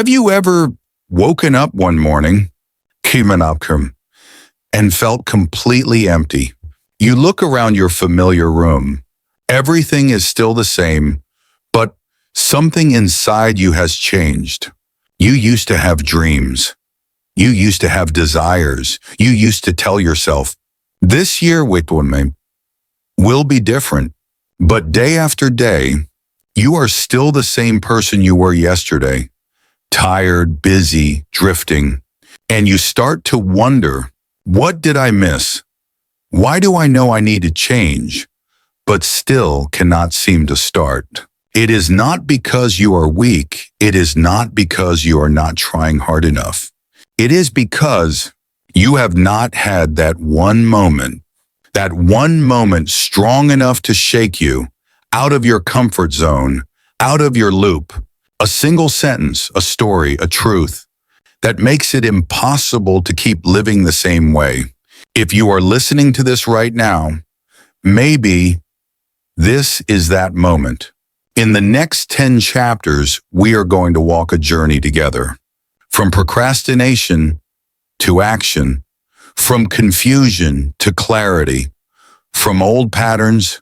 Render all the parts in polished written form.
Have you ever woken up one morning, Kimanapkum, and felt completely empty? You look around your familiar room. Everything is still the same, but something inside you has changed. You used to have dreams. You used to have desires. You used to tell yourself, this year Witwunme will be different. But day after day, you are still the same person you were yesterday. Tired, busy, drifting. And you start to wonder, what did I miss? Why do I know I need to change, but still cannot seem to start? It is not because you are weak. It is not because you are not trying hard enough. It is because you have not had that one moment strong enough to shake you out of your comfort zone, out of your loop. A single sentence, a story, a truth that makes it impossible to keep living the same way. If you are listening to this right now, maybe this is that moment. In the next 10 chapters, we are going to walk a journey together. From procrastination to action, from confusion to clarity, from old patterns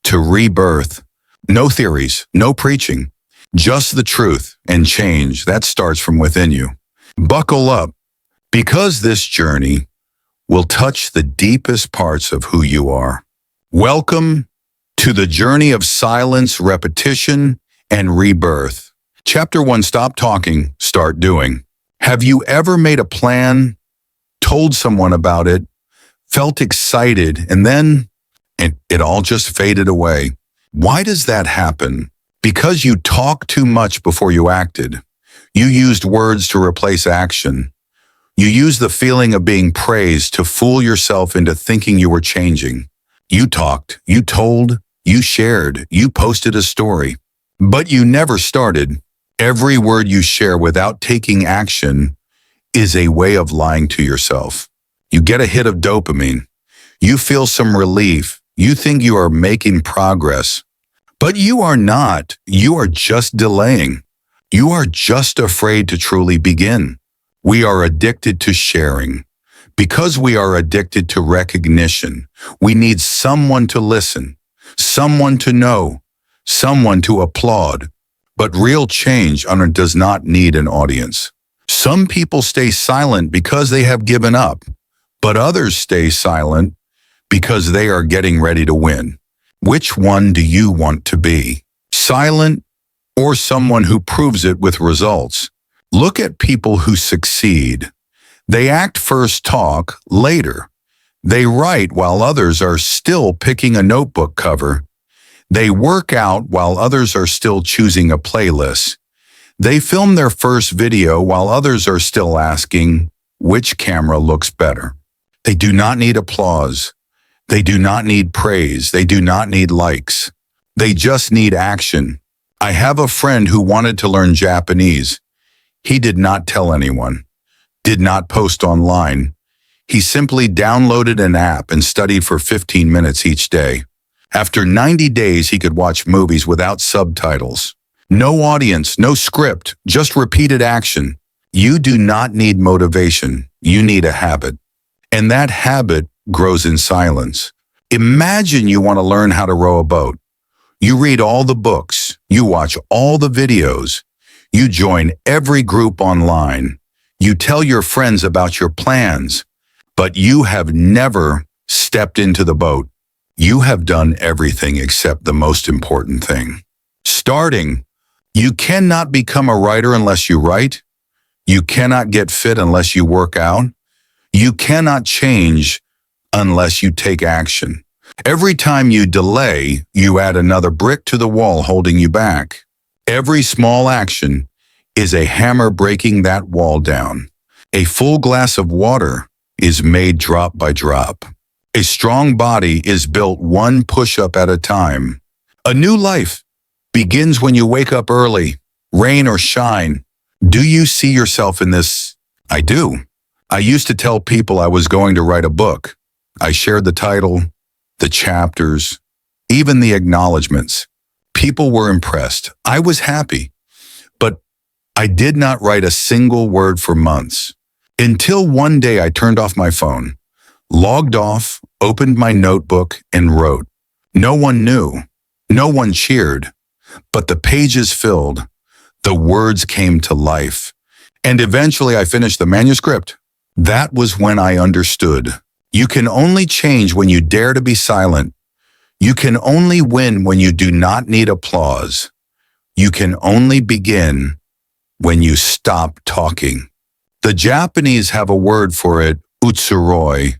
to rebirth. No theories, no preaching, just the truth and change that starts from within you. Buckle up, because this journey will touch the deepest parts of who you are. Welcome to the journey of silence, repetition, and rebirth. Chapter 1, stop talking, start doing. Have you ever made a plan, told someone about it, felt excited, and then it all just faded away? Why does that happen? Because you talked too much before you acted. You used words to replace action. You used the feeling of being praised to fool yourself into thinking you were changing. You talked, you told, you shared, you posted a story, but you never started. Every word you share without taking action is a way of lying to yourself. You get a hit of dopamine. You feel some relief. You think you are making progress, but you are not. You are just delaying. You are just afraid to truly begin. We are addicted to sharing. Because we are addicted to recognition, we need someone to listen, someone to know, someone to applaud. But real change does not need an audience. Some people stay silent because they have given up, but others stay silent because they are getting ready to win. Which one do you want to be? Silent or someone who proves it with results? Look at people who succeed. They act first, talk later. They write while others are still picking a notebook cover. They work out while others are still choosing a playlist. They film their first video while others are still asking which camera looks better. They do not need applause. They do not need praise. They do not need likes. They just need action. I have a friend who wanted to learn Japanese. He did not tell anyone, did not post online. He simply downloaded an app and studied for 15 minutes each day. After 90 days, he could watch movies without subtitles. No audience, no script, just repeated action. You do not need motivation. You need a habit. And that habit grows in silence. Imagine you want to learn how to row a boat. You read all the books. You watch all the videos. You join every group online. You tell your friends about your plans, but you have never stepped into the boat. You have done everything except the most important thing. Starting. You cannot become a writer unless you write. You cannot get fit unless you work out. You cannot change unless you take action. Every time you delay, you add another brick to the wall holding you back. Every small action is a hammer breaking that wall down. A full glass of water is made drop by drop. A strong body is built one push-up at a time. A new life begins when you wake up early, rain or shine. Do you see yourself in this? I do. I used to tell people I was going to write a book. I shared the title, the chapters, even the acknowledgments. People were impressed. I was happy. But I did not write a single word for months. Until one day I turned off my phone, logged off, opened my notebook, and wrote. No one knew. No one cheered. But the pages filled. The words came to life. And eventually I finished the manuscript. That was when I understood. You can only change when you dare to be silent. You can only win when you do not need applause. You can only begin when you stop talking. The Japanese have a word for it, utsuroi,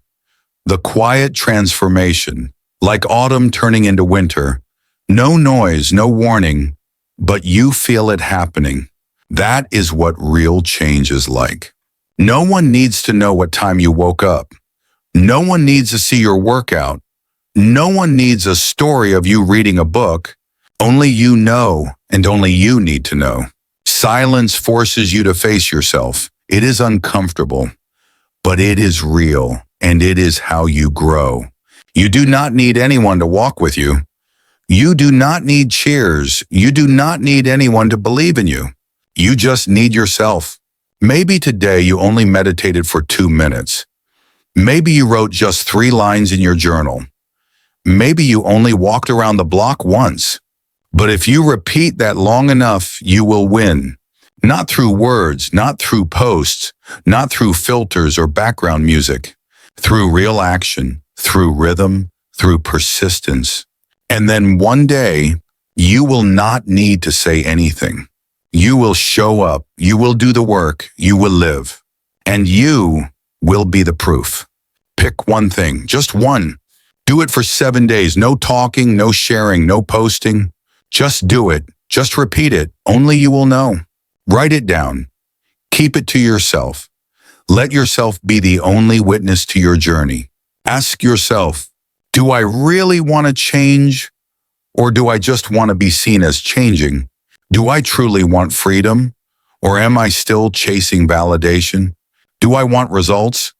the quiet transformation, like autumn turning into winter. No noise, no warning, but you feel it happening. That is what real change is like. No one needs to know what time you woke up. No one needs to see your workout. No one needs a story of you reading a book. Only you know, and only you need to know. Silence forces you to face yourself. It is uncomfortable, but it is real, and it is how you grow. You do not need anyone to walk with you. You do not need cheers. You do not need anyone to believe in you. You just need yourself. Maybe today you only meditated for 2 minutes. Maybe you wrote just 3 lines in your journal. Maybe you only walked around the block once. But if you repeat that long enough, you will win. Not through words, not through posts, not through filters or background music. Through real action, through rhythm, through persistence. And then one day, you will not need to say anything. You will show up, you will do the work, you will live. And you will be the proof. Pick one thing, just one. Do it for 7 days. No talking, no sharing, no posting. Just do it. Just repeat it. Only you will know. Write it down. Keep it to yourself. Let yourself be the only witness to your journey. Ask yourself, do I really want to change? Or do I just want to be seen as changing? Do I truly want freedom? Or am I still chasing validation? Do I want results?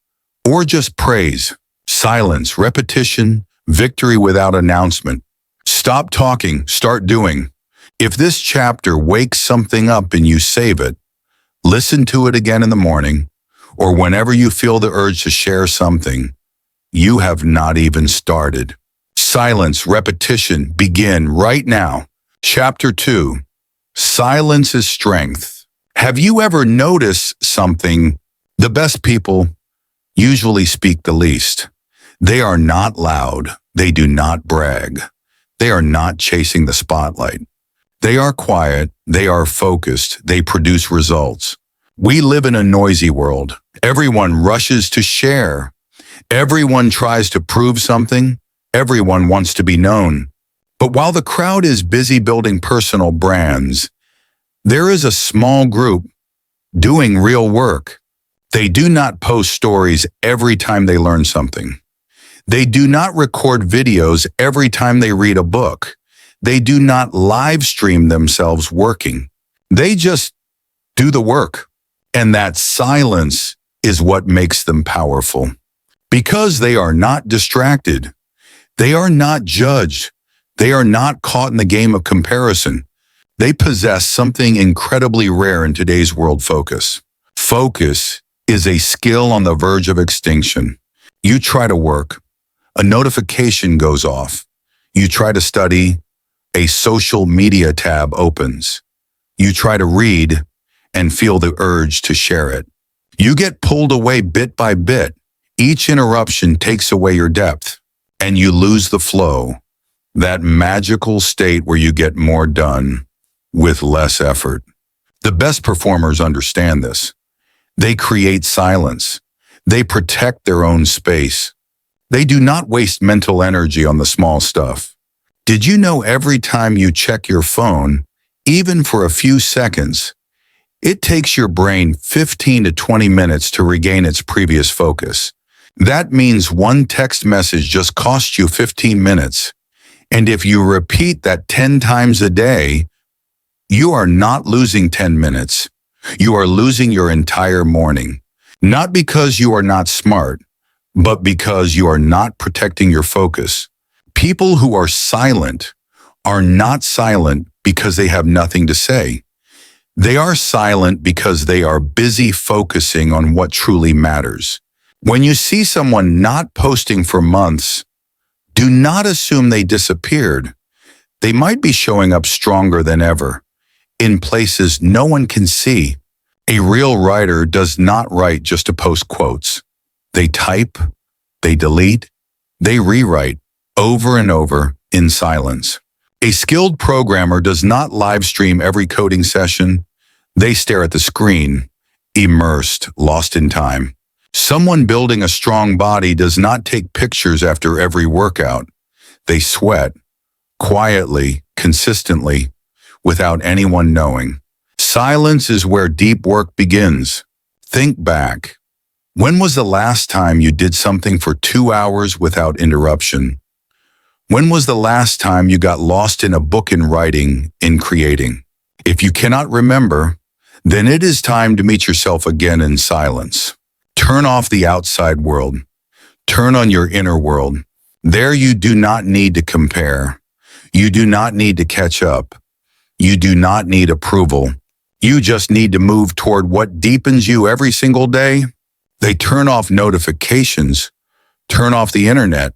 Or just praise, silence, repetition, victory without announcement? Stop talking, start doing. If this chapter wakes something up and you save it, listen to it again in the morning, or whenever you feel the urge to share something, you have not even started. Silence, repetition, begin right now. Chapter 2, Silence is Strength. Have you ever noticed something? The best people usually speak the least. They are not loud. They do not brag. They are not chasing the spotlight. They are quiet. They are focused. They produce results. We live in a noisy world. Everyone rushes to share. Everyone tries to prove something. Everyone wants to be known. But while the crowd is busy building personal brands, there is a small group doing real work. They do not post stories every time they learn something. They do not record videos every time they read a book. They do not live stream themselves working. They just do the work. And that silence is what makes them powerful. Because they are not distracted. They are not judged. They are not caught in the game of comparison. They possess something incredibly rare in today's world: focus. Focus is a skill on the verge of extinction. You try to work. A notification goes off. You try to study. A social media tab opens. You try to read and feel the urge to share it. You get pulled away bit by bit. Each interruption takes away your depth, and you lose the flow, that magical state where you get more done with less effort. The best performers understand this. They create silence. They protect their own space. They do not waste mental energy on the small stuff. Did you know every time you check your phone, even for a few seconds, it takes your brain 15 to 20 minutes to regain its previous focus? That means one text message just cost you 15 minutes. And if you repeat that 10 times a day, you are not losing 10 minutes. You are losing your entire morning. Not because you are not smart, but because you are not protecting your focus. People who are silent are not silent because they have nothing to say. They are silent because they are busy focusing on what truly matters. When you see someone not posting for months, do not assume they disappeared. They might be showing up stronger than ever, in places no one can see. A real writer does not write just to post quotes. They type, they delete, they rewrite over and over in silence. A skilled programmer does not live stream every coding session. They stare at the screen, immersed, lost in time. Someone building a strong body does not take pictures after every workout. They sweat, quietly, consistently, without anyone knowing. Silence is where deep work begins. Think back. When was the last time you did something for 2 hours without interruption? When was the last time you got lost in a book in writing, in creating? If you cannot remember, then it is time to meet yourself again in silence. Turn off the outside world. Turn on your inner world. There you do not need to compare. You do not need to catch up. You do not need approval. You just need to move toward what deepens you every single day. They turn off notifications, turn off the internet,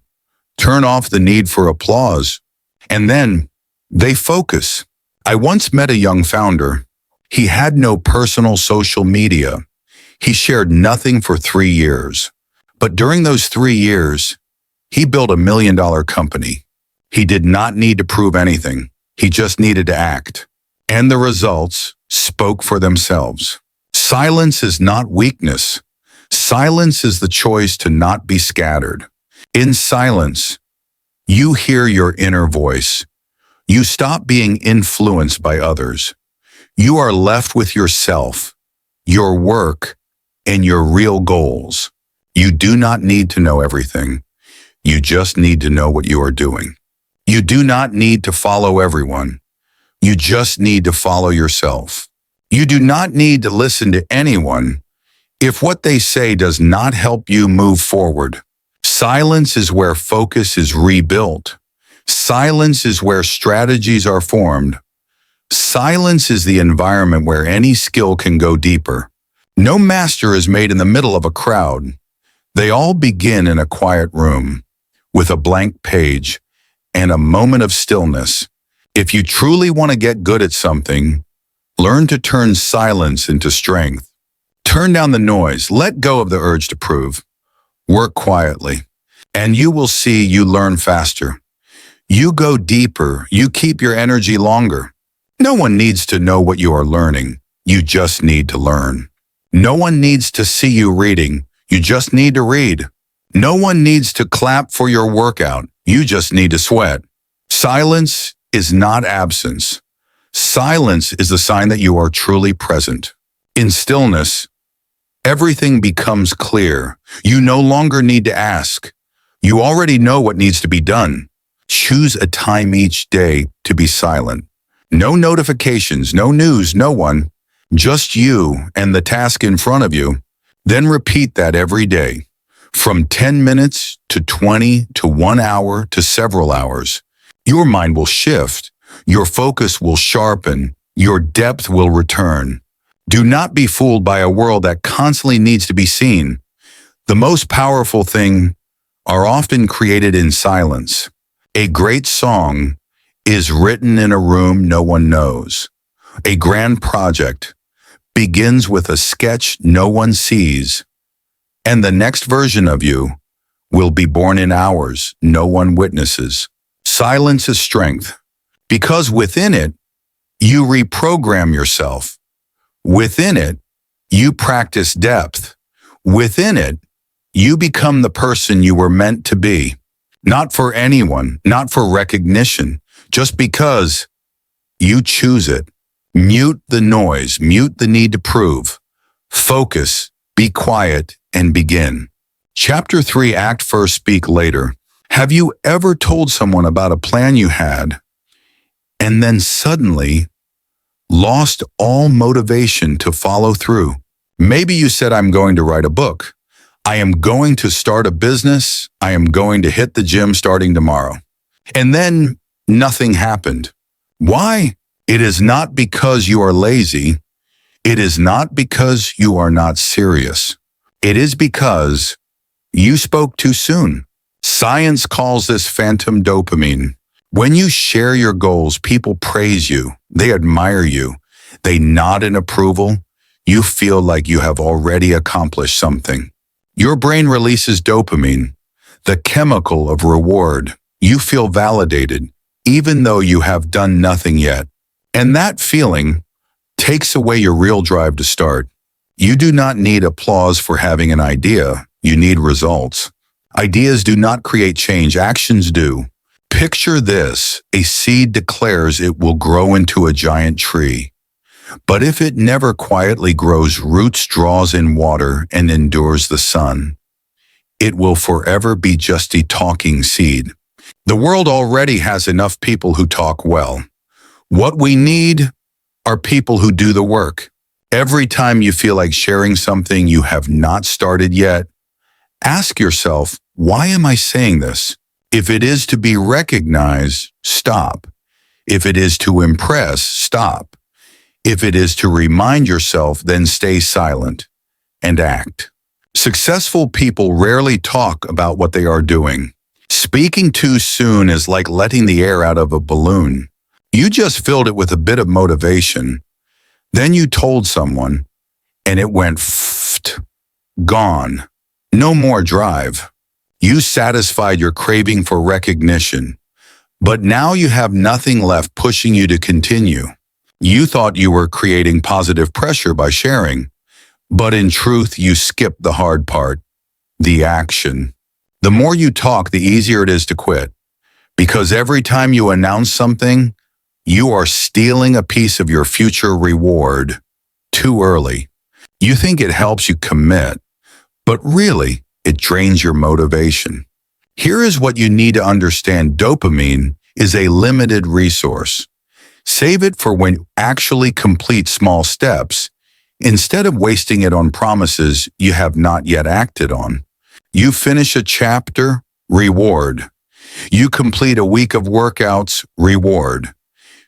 turn off the need for applause, and then they focus. I once met a young founder. He had no personal social media. He shared nothing for 3 years. But during those 3 years, he built $1 million company. He did not need to prove anything. He just needed to act. And the results spoke for themselves. Silence is not weakness. Silence is the choice to not be scattered. In silence, you hear your inner voice. You stop being influenced by others. You are left with yourself, your work, and your real goals. You do not need to know everything. You just need to know what you are doing. You do not need to follow everyone. You just need to follow yourself. You do not need to listen to anyone if what they say does not help you move forward. Silence is where focus is rebuilt. Silence is where strategies are formed. Silence is the environment where any skill can go deeper. No master is made in the middle of a crowd. They all begin in a quiet room, with a blank page and a moment of stillness. If you truly want to get good at something, learn to turn silence into strength. Turn down the noise, let go of the urge to prove. Work quietly, and you will see you learn faster. You go deeper, you keep your energy longer. No one needs to know what you are learning. You just need to learn. No one needs to see you reading. You just need to read. No one needs to clap for your workout. You just need to sweat. Silence is not absence. Silence is the sign that you are truly present. In stillness, everything becomes clear. You no longer need to ask. You already know what needs to be done. Choose a time each day to be silent. No notifications, no news, no one. Just you and the task in front of you. Then repeat that every day. From 10 minutes to 20 to 1 hour to several hours. Your mind will shift. Your focus will sharpen. Your depth will return. Do not be fooled by a world that constantly needs to be seen. The most powerful things are often created in silence. A great song is written in a room no one knows. A grand project begins with a sketch no one sees, and the next version of you will be born in hours no one witnesses. Silence is strength, because within it, you reprogram yourself. Within it, you practice depth. Within it, you become the person you were meant to be. Not for anyone, not for recognition, just because you choose it. Mute the noise, mute the need to prove. Focus, be quiet, and begin. Chapter 3, Act First, Speak Later. Have you ever told someone about a plan you had and then suddenly lost all motivation to follow through? Maybe you said, I'm going to write a book. I am going to start a business. I am going to hit the gym starting tomorrow. And then nothing happened. Why? It is not because you are lazy. It is not because you are not serious. It is because you spoke too soon. Science calls this phantom dopamine. When you share your goals, people praise you, they admire you, they nod in approval. You feel like you have already accomplished something. Your brain releases dopamine, the chemical of reward. You feel validated, even though you have done nothing yet. And that feeling takes away your real drive to start. You do not need applause for having an idea. You need results. Ideas do not create change, actions do. Picture this: a seed declares it will grow into a giant tree. But if it never quietly grows roots, draws in water, and endures the sun, it will forever be just a talking seed. The world already has enough people who talk well. What we need are people who do the work. Every time you feel like sharing something you have not started yet, ask yourself, why am I saying this? If it is to be recognized, stop. If it is to impress, stop. If it is to remind yourself, then stay silent and act. Successful people rarely talk about what they are doing. Speaking too soon is like letting the air out of a balloon. You just filled it with a bit of motivation. Then you told someone, and it went gone. No more drive. You satisfied your craving for recognition, but now you have nothing left pushing you to continue. You thought you were creating positive pressure by sharing, but in truth, you skipped the hard part, the action. The more you talk, the easier it is to quit, because every time you announce something, you are stealing a piece of your future reward too early. You think it helps you commit, but really, it drains your motivation. Here is what you need to understand. Dopamine is a limited resource. Save it for when you actually complete small steps, instead of wasting it on promises you have not yet acted on. You finish a chapter, reward. You complete a week of workouts, reward.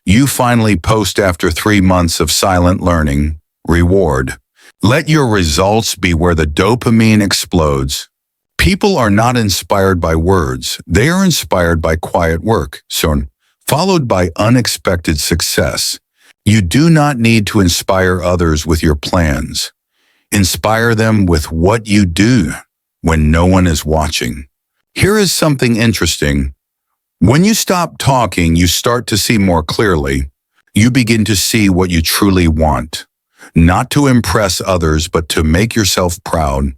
You finally post after 3 months of silent learning, reward. Let your results be where the dopamine explodes. People are not inspired by words. They are inspired by quiet work, followed by unexpected success. You do not need to inspire others with your plans. Inspire them with what you do when no one is watching. Here is something interesting. When you stop talking, you start to see more clearly. You begin to see what you truly want. Not to impress others, but to make yourself proud.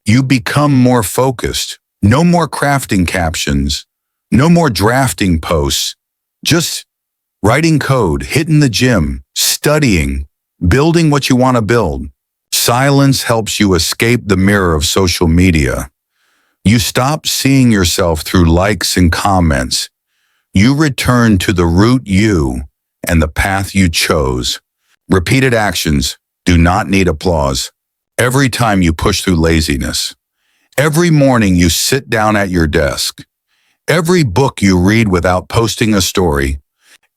You become more focused. No more crafting captions. No more drafting posts. Just writing code, hitting the gym, studying, building what you want to build. Silence helps you escape the mirror of social media. You stop seeing yourself through likes and comments. You return to the root you and the path you chose. Repeated actions do not need applause. Every time you push through laziness. Every morning you sit down at your desk. Every book you read without posting a story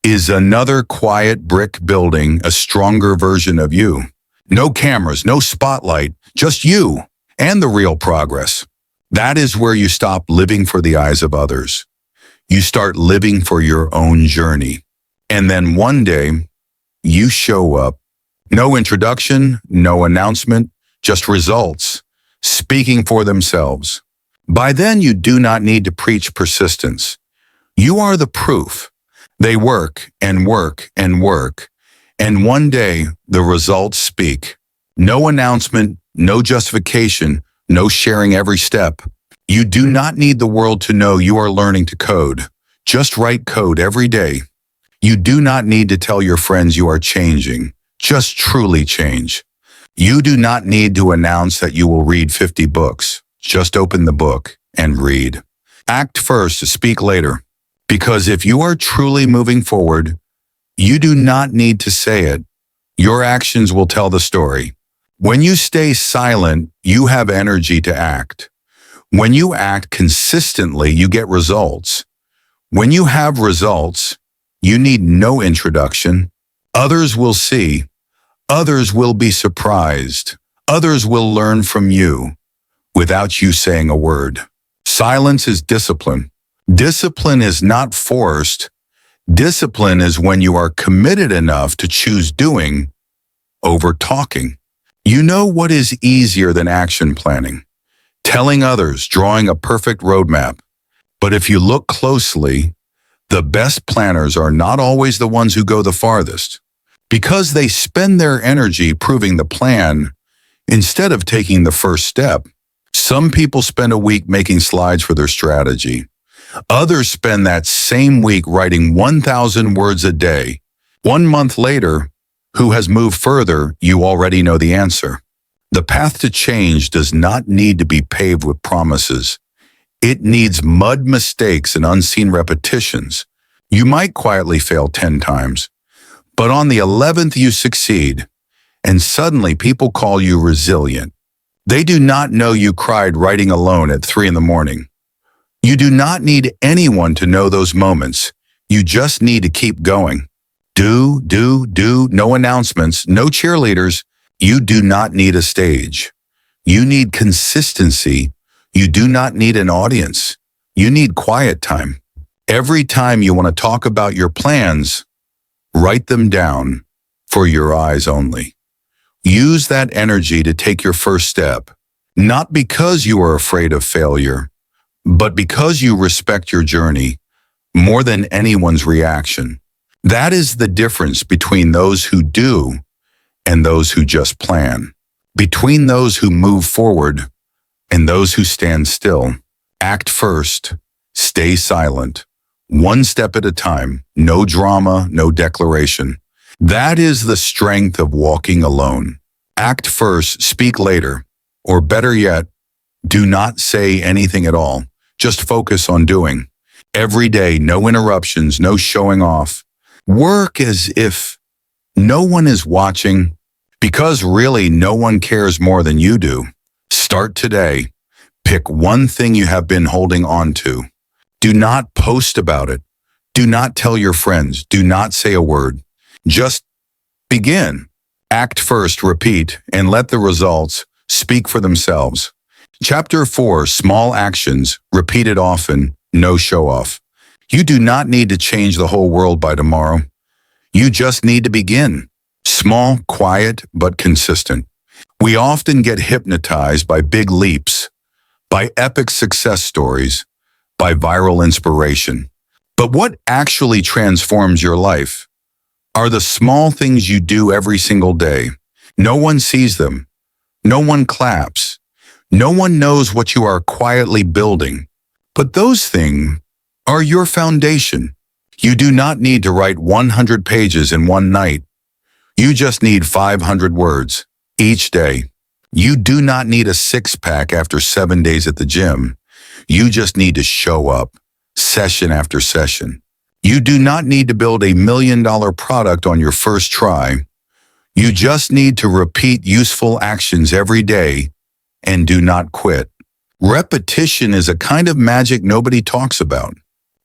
is another quiet brick building a stronger version of you. No cameras, no spotlight, just you and the real progress. That is where you stop living for the eyes of others. You start living for your own journey. And then one day, you show up. No introduction, no announcement, just results, speaking for themselves. By then, you do not need to preach persistence. You are the proof. They work and work and work. And one day, the results speak. No announcement, no justification, no sharing every step. You do not need the world to know you are learning to code. Just write code every day. You do not need to tell your friends you are changing. Just truly change. You do not need to announce that you will read 50 books. Just open the book and read. Act first to speak later. Because if you are truly moving forward, you do not need to say it. Your actions will tell the story. When you stay silent, you have energy to act. When you act consistently, you get results. When you have results, you need no introduction. Others will see. Others will be surprised. Others will learn from you without you saying a word. Silence is discipline. Discipline is not forced. Discipline is when you are committed enough to choose doing over talking. You know what is easier than action planning? Telling others, drawing a perfect roadmap. But if you look closely, the best planners are not always the ones who go the farthest, because they spend their energy proving the plan instead of taking the first step. Some people spend a week making slides for their strategy. Others spend that same week writing 1,000 words a day. 1 month later, who has moved further? You already know the answer. The path to change does not need to be paved with promises. It needs mud mistakes and unseen repetitions. You might quietly fail 10 times, but on the 11th you succeed, and suddenly people call you resilient. They do not know you cried writing alone at 3 a.m. You do not need anyone to know those moments. You just need to keep going. Do, no announcements, no cheerleaders. You do not need a stage. You need consistency. You do not need an audience. You need quiet time. Every time you want to talk about your plans, write them down for your eyes only. Use that energy to take your first step, not because you are afraid of failure, but because you respect your journey more than anyone's reaction. That is the difference between those who do and those who just plan, between those who move forward and those who stand still. Act first, stay silent, one step at a time, no drama, no declaration. That is the strength of walking alone. Act first, speak later, or better yet, do not say anything at all. Just focus on doing. Every day, no interruptions, no showing off. Work as if no one is watching, because really no one cares more than you do. Start today. Pick one thing you have been holding on to. Do not post about it. Do not tell your friends. Do not say a word. Just begin. Act first, repeat, and let the results speak for themselves. Chapter 4, Small Actions, Repeated Often, No Show-Off. You do not need to change the whole world by tomorrow. You just need to begin. Small, quiet, but consistent. We often get hypnotized by big leaps, by epic success stories, by viral inspiration. But what actually transforms your life are the small things you do every single day. No one sees them. No one claps. No one knows what you are quietly building. But those things are your foundation. You do not need to write 100 pages in one night. You just need 500 words each day. You do not need a six-pack after 7 days at the gym. You just need to show up, session after session. You do not need to build $1 million product on your first try. You just need to repeat useful actions every day and do not quit. Repetition is a kind of magic nobody talks about.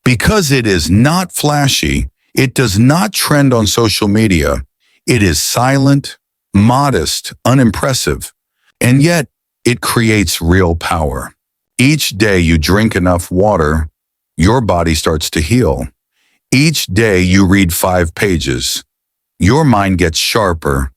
Because it is not flashy, it does not trend on social media. It is silent, modest, unimpressive, and yet it creates real power. Each day you drink enough water, your body starts to heal. Each day you read 5 pages, your mind gets sharper.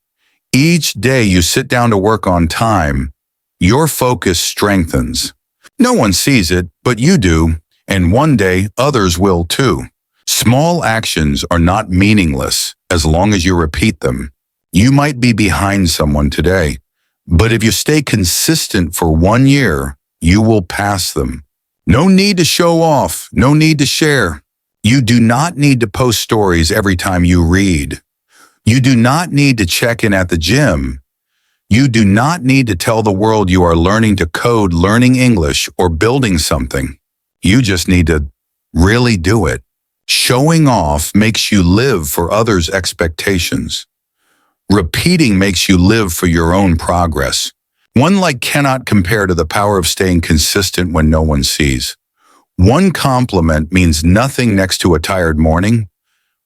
Each day you sit down to work on time, your focus strengthens. No one sees it, but you do, and one day others will too. Small actions are not meaningless as long as you repeat them. You might be behind someone today, but if you stay consistent for 1 year, you will pass them. No need to show off, no need to share. You do not need to post stories every time you read. You do not need to check in at the gym. You do not need to tell the world you are learning to code, learning English, or building something. You just need to really do it. Showing off makes you live for others' expectations. Repeating makes you live for your own progress. One light cannot compare to the power of staying consistent when no one sees. One compliment means nothing next to a tired morning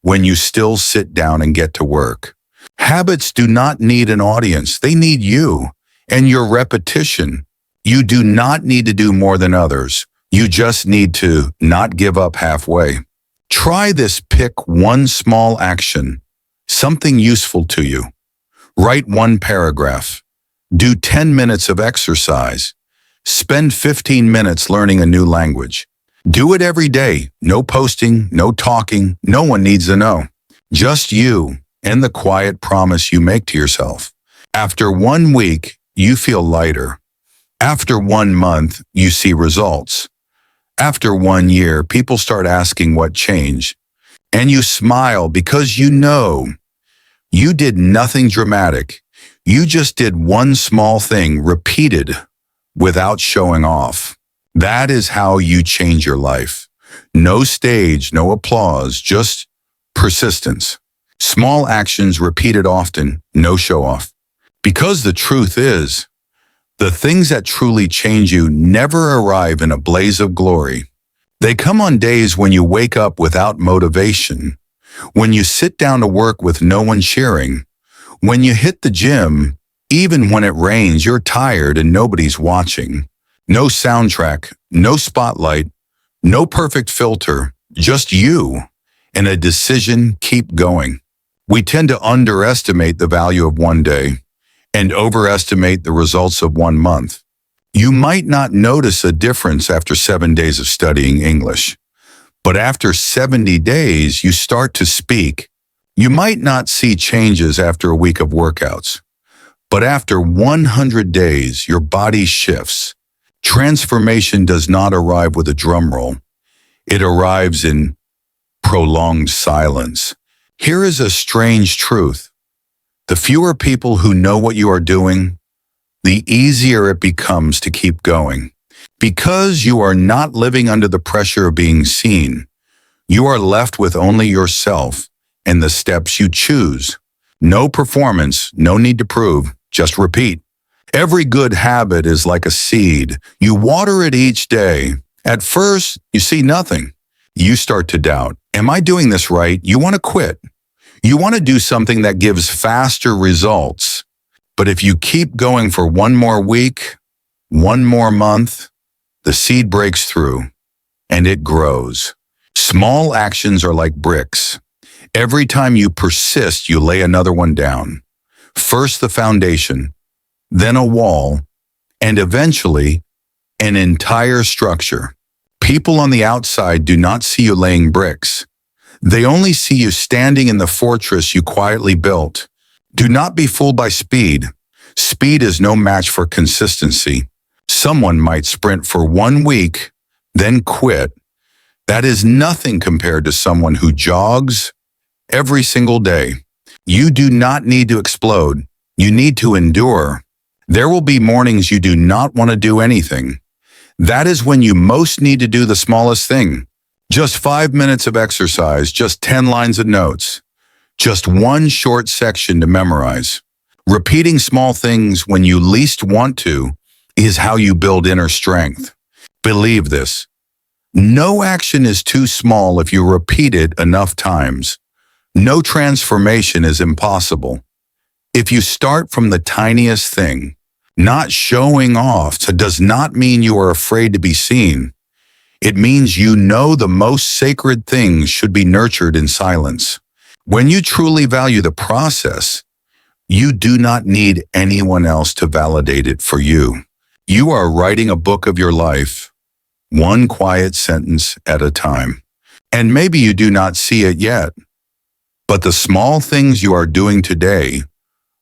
when you still sit down and get to work. Habits do not need an audience. They need you and your repetition. You do not need to do more than others. You just need to not give up halfway. Try this. Pick one small action, something useful to you. Write one paragraph. Do 10 minutes of exercise. Spend 15 minutes learning a new language. Do it every day. No posting, no talking. No one needs to know. Just you and the quiet promise you make to yourself. After 1 week, you feel lighter. After 1 month, you see results. After 1 year, people start asking what changed. And you smile because you know you did nothing dramatic. You just did one small thing repeated without showing off. That is how you change your life. No stage, no applause, just persistence. Small actions repeated often, no show off. Because the truth is, the things that truly change you never arrive in a blaze of glory. They come on days when you wake up without motivation, when you sit down to work with no one cheering, when you hit the gym, even when it rains, you're tired and nobody's watching. No soundtrack, no spotlight, no perfect filter, just you and a decision. Keep going. We tend to underestimate the value of 1 day and overestimate the results of 1 month. You might not notice a difference after 7 days of studying English, but after 70 days, you start to speak. You might not see changes after a week of workouts, but after 100 days, your body shifts. Transformation does not arrive with a drum roll. It arrives in prolonged silence. Here is a strange truth. The fewer people who know what you are doing, the easier it becomes to keep going. Because you are not living under the pressure of being seen, you are left with only yourself and the steps you choose. No performance, no need to prove, just repeat. Every good habit is like a seed. You water it each day. At first, you see nothing. You start to doubt. Am I doing this right? You want to quit. You want to do something that gives faster results. But if you keep going for 1 more week, 1 more month, the seed breaks through and it grows. Small actions are like bricks. Every time you persist, you lay another one down. First the foundation, then a wall, and eventually an entire structure. People on the outside do not see you laying bricks. They only see you standing in the fortress you quietly built. Do not be fooled by speed. Speed is no match for consistency. Someone might sprint for 1 week, then quit. That is nothing compared to someone who jogs every single day. You do not need to explode. You need to endure. There will be mornings you do not want to do anything. That is when you most need to do the smallest thing. Just 5 minutes of exercise, just 10 lines of notes, just 1 short section to memorize. Repeating small things when you least want to is how you build inner strength. Believe this. No action is too small if you repeat it enough times. No transformation is impossible. If you start from the tiniest thing, not showing off does not mean you are afraid to be seen. It means you know the most sacred things should be nurtured in silence. When you truly value the process, you do not need anyone else to validate it for you. You are writing a book of your life, 1 quiet sentence at a time. And maybe you do not see it yet, but the small things you are doing today,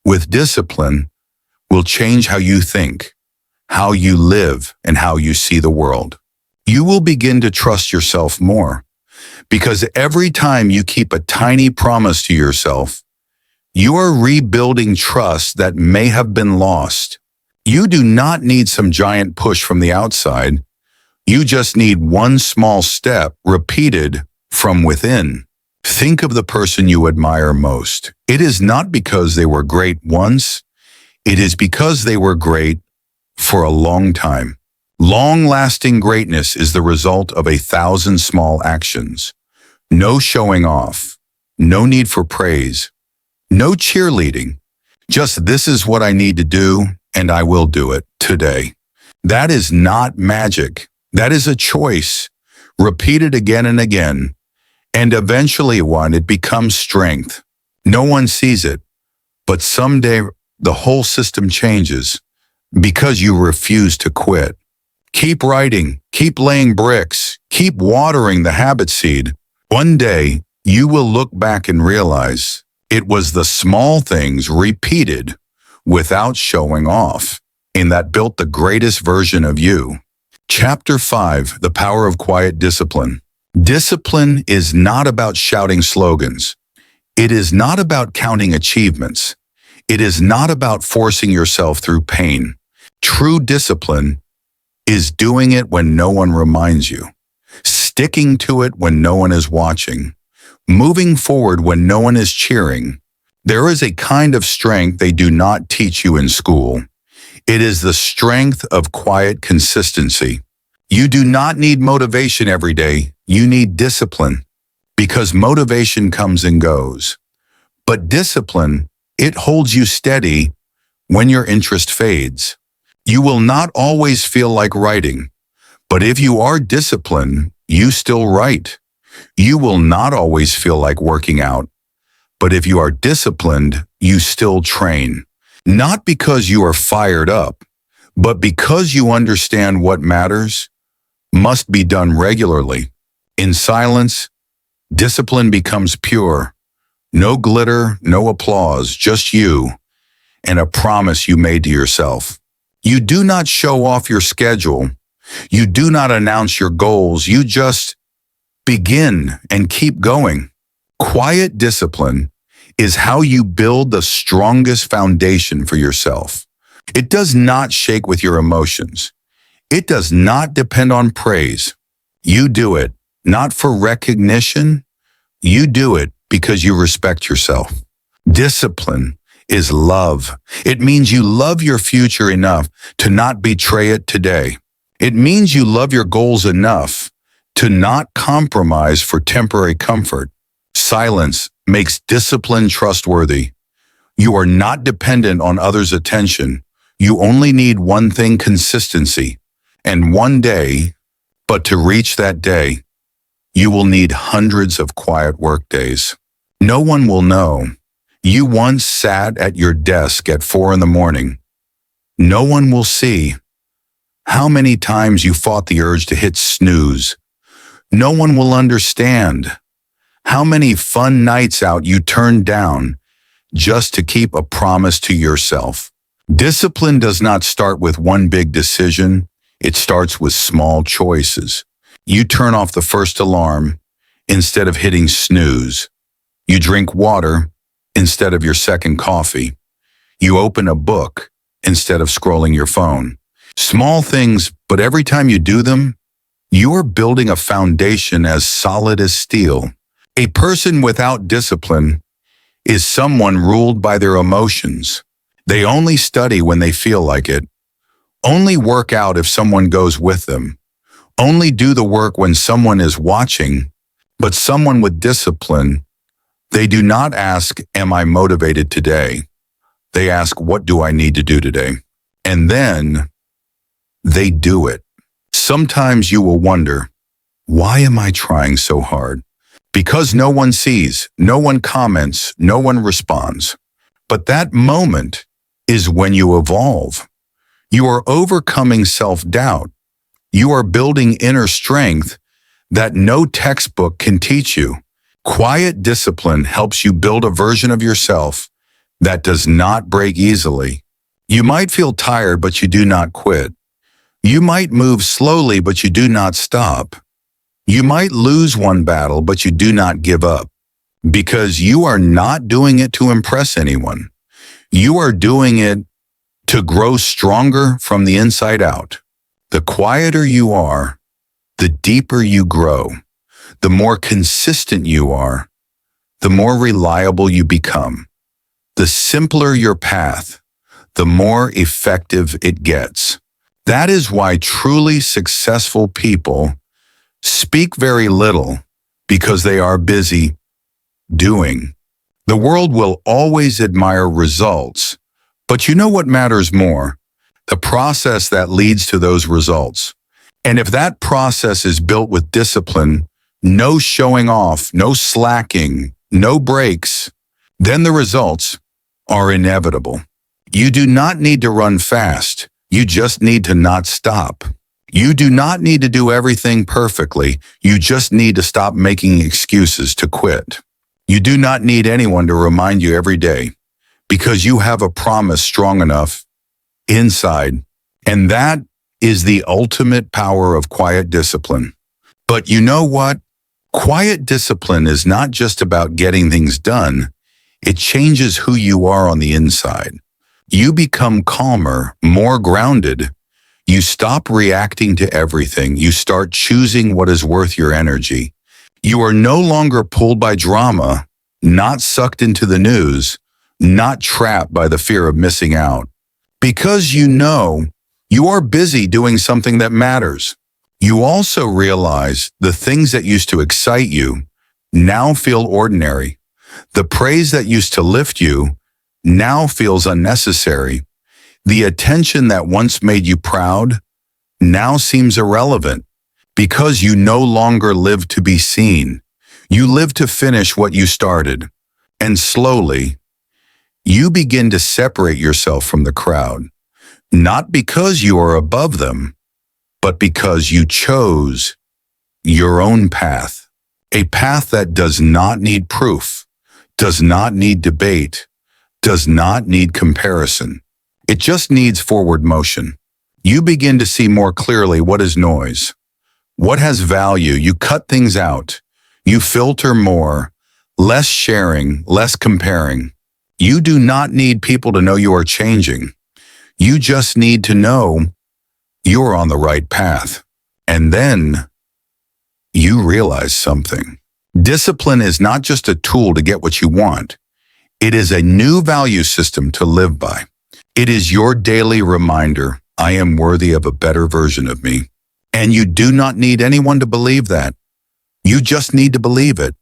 with discipline, will change how you think, how you live, and how you see the world. You will begin to trust yourself more, because every time you keep a tiny promise to yourself, you are rebuilding trust that may have been lost. You do not need some giant push from the outside. You just need 1 small step repeated from within. Think of the person you admire most. It is not because they were great once. It is because they were great for a long time. Long-lasting greatness is the result of 1,000 small actions. No showing off. No need for praise. No cheerleading. Just this is what I need to do, and I will do it today. That is not magic. That is a choice, repeated again and again, and eventually it becomes strength. No one sees it, but someday the whole system changes because you refuse to quit. Keep writing, keep laying bricks, keep watering the habit seed. One day, you will look back and realize it was the small things repeated without showing off and that built the greatest version of you. Chapter 5, The Power of Quiet Discipline. Discipline is not about shouting slogans. It is not about counting achievements. It is not about forcing yourself through pain. True discipline is doing it when no one reminds you, sticking to it when no one is watching, moving forward when no one is cheering. There is a kind of strength they do not teach you in school. It is the strength of quiet consistency. You do not need motivation every day. You need discipline, because motivation comes and goes. But discipline, it holds you steady when your interest fades. You will not always feel like writing, but if you are disciplined, you still write. You will not always feel like working out, but if you are disciplined, you still train. Not because you are fired up, but because you understand what matters must be done regularly. In silence, discipline becomes pure. No glitter, no applause, just you and a promise you made to yourself. You do not show off your schedule. You do not announce your goals. You just begin and keep going. Quiet discipline is how you build the strongest foundation for yourself. It does not shake with your emotions. It does not depend on praise. You do it not for recognition. You do it because you respect yourself. Discipline is love. It means you love your future enough to not betray it today. It means you love your goals enough to not compromise for temporary comfort. Silence makes discipline trustworthy. You are not dependent on others' attention. You only need one thing: consistency. And one day, but to reach that day, you will need hundreds of quiet work days. No one will know. You once sat at your desk at 4 a.m. No one will see how many times you fought the urge to hit snooze. No one will understand how many fun nights out you turned down just to keep a promise to yourself. Discipline does not start with one big decision. It starts with small choices. You turn off the first alarm instead of hitting snooze. You drink water instead of your second coffee. You open a book instead of scrolling your phone. Small things, but every time you do them, you're building a foundation as solid as steel. A person without discipline is someone ruled by their emotions. They only study when they feel like it, only work out if someone goes with them, only do the work when someone is watching. But someone with discipline, they do not ask, am I motivated today? They ask, what do I need to do today? And then they do it. Sometimes you will wonder, why am I trying so hard? Because no one sees, no one comments, no one responds. But that moment is when you evolve. You are overcoming self-doubt. You are building inner strength that no textbook can teach you. Quiet discipline helps you build a version of yourself that does not break easily. You might feel tired, but you do not quit. You might move slowly, but you do not stop. You might lose one battle, but you do not give up, because you are not doing it to impress anyone. You are doing it to grow stronger from the inside out. The quieter you are, the deeper you grow. The more consistent you are, the more reliable you become. The simpler your path, the more effective it gets. That is why truly successful people speak very little, because they are busy doing. The world will always admire results, but you know what matters more? The process that leads to those results. And if that process is built with discipline, no showing off, no slacking, no breaks, then the results are inevitable. You do not need to run fast. You just need to not stop. You do not need to do everything perfectly. You just need to stop making excuses to quit. You do not need anyone to remind you every day because you have a promise strong enough inside. And that is the ultimate power of quiet discipline. But you know what? Quiet discipline is not just about getting things done. It changes who you are on the inside. You become calmer, more grounded. You stop reacting to everything. You start choosing what is worth your energy. You are no longer pulled by drama, not sucked into the news, not trapped by the fear of missing out. Because you know you are busy doing something that matters. You also realize the things that used to excite you now feel ordinary. The praise that used to lift you now feels unnecessary. The attention that once made you proud now seems irrelevant because you no longer live to be seen. You live to finish what you started. And slowly, you begin to separate yourself from the crowd, not because you are above them, but because you chose your own path, a path that does not need proof, does not need debate, does not need comparison. It just needs forward motion. You begin to see more clearly what is noise, what has value. You cut things out. You filter more, less sharing, less comparing. You do not need people to know you are changing. You just need to know you're on the right path. And then you realize something. Discipline is not just a tool to get what you want. It is a new value system to live by. It is your daily reminder, I am worthy of a better version of me. And you do not need anyone to believe that. You just need to believe it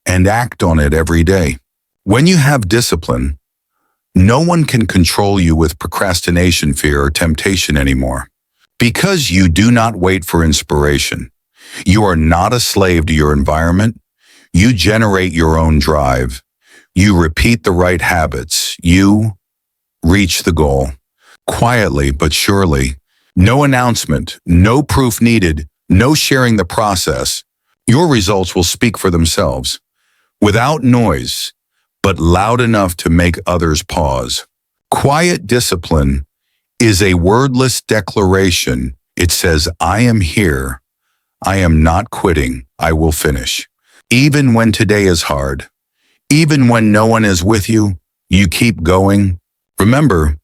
and act on it every day. When you have discipline, no one can control you with procrastination, fear, or temptation anymore. Because you do not wait for inspiration. You are not a slave to your environment. You generate your own drive. You repeat the right habits. You reach the goal. Quietly but surely. No announcement, no proof needed, no sharing the process. Your results will speak for themselves. Without noise, but loud enough to make others pause. Quiet discipline is a wordless declaration. It says, I am here. I am not quitting. I will finish. Even when today is hard, even when no one is with you, you keep going. Remember,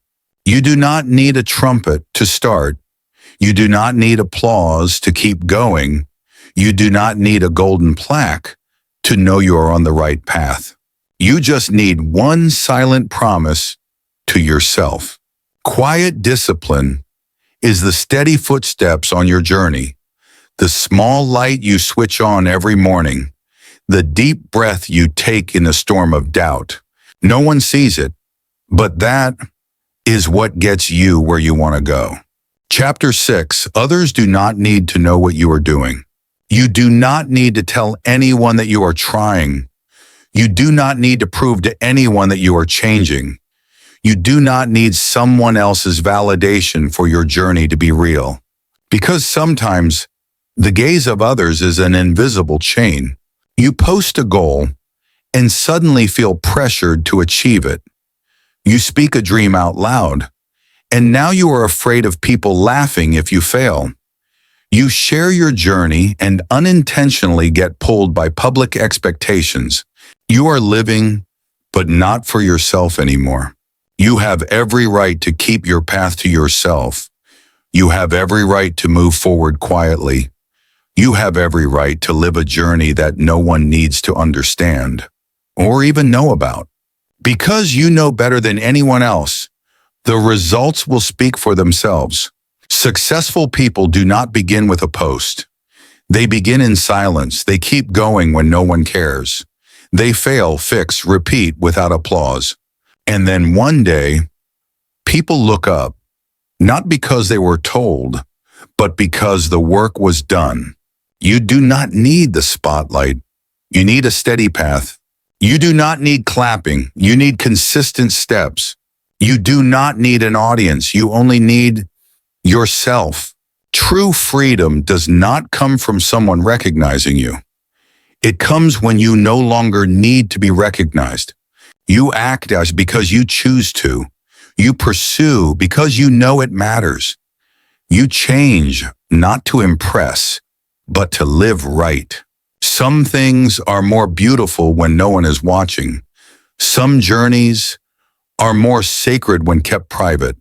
you do not need a trumpet to start. You do not need applause to keep going. You do not need a golden plaque to know you are on the right path. You just need one silent promise to yourself. Quiet discipline is the steady footsteps on your journey, the small light you switch on every morning, the deep breath you take in a storm of doubt. No one sees it, but that is what gets you where you want to go. Chapter 6, others do not need to know what you are doing. You do not need to tell anyone that you are trying. You do not need to prove to anyone that you are changing. You do not need someone else's validation for your journey to be real. Because sometimes the gaze of others is an invisible chain. You post a goal and suddenly feel pressured to achieve it. You speak a dream out loud, and now you are afraid of people laughing if you fail. You share your journey and unintentionally get pulled by public expectations. You are living, but not for yourself anymore. You have every right to keep your path to yourself. You have every right to move forward quietly. You have every right to live a journey that no one needs to understand or even know about. Because you know better than anyone else, the results will speak for themselves. Successful people do not begin with a post. They begin in silence. They keep going when no one cares. They fail, fix, repeat without applause. And then one day, people look up, not because they were told, but because the work was done. You do not need the spotlight. You need a steady path. You do not need clapping. You need consistent steps. You do not need an audience. You only need yourself. True freedom does not come from someone recognizing you. It comes when you no longer need to be recognized. You act as because you choose to. You pursue because you know it matters. You change not to impress, but to live right. Some things are more beautiful when no one is watching. Some journeys are more sacred when kept private.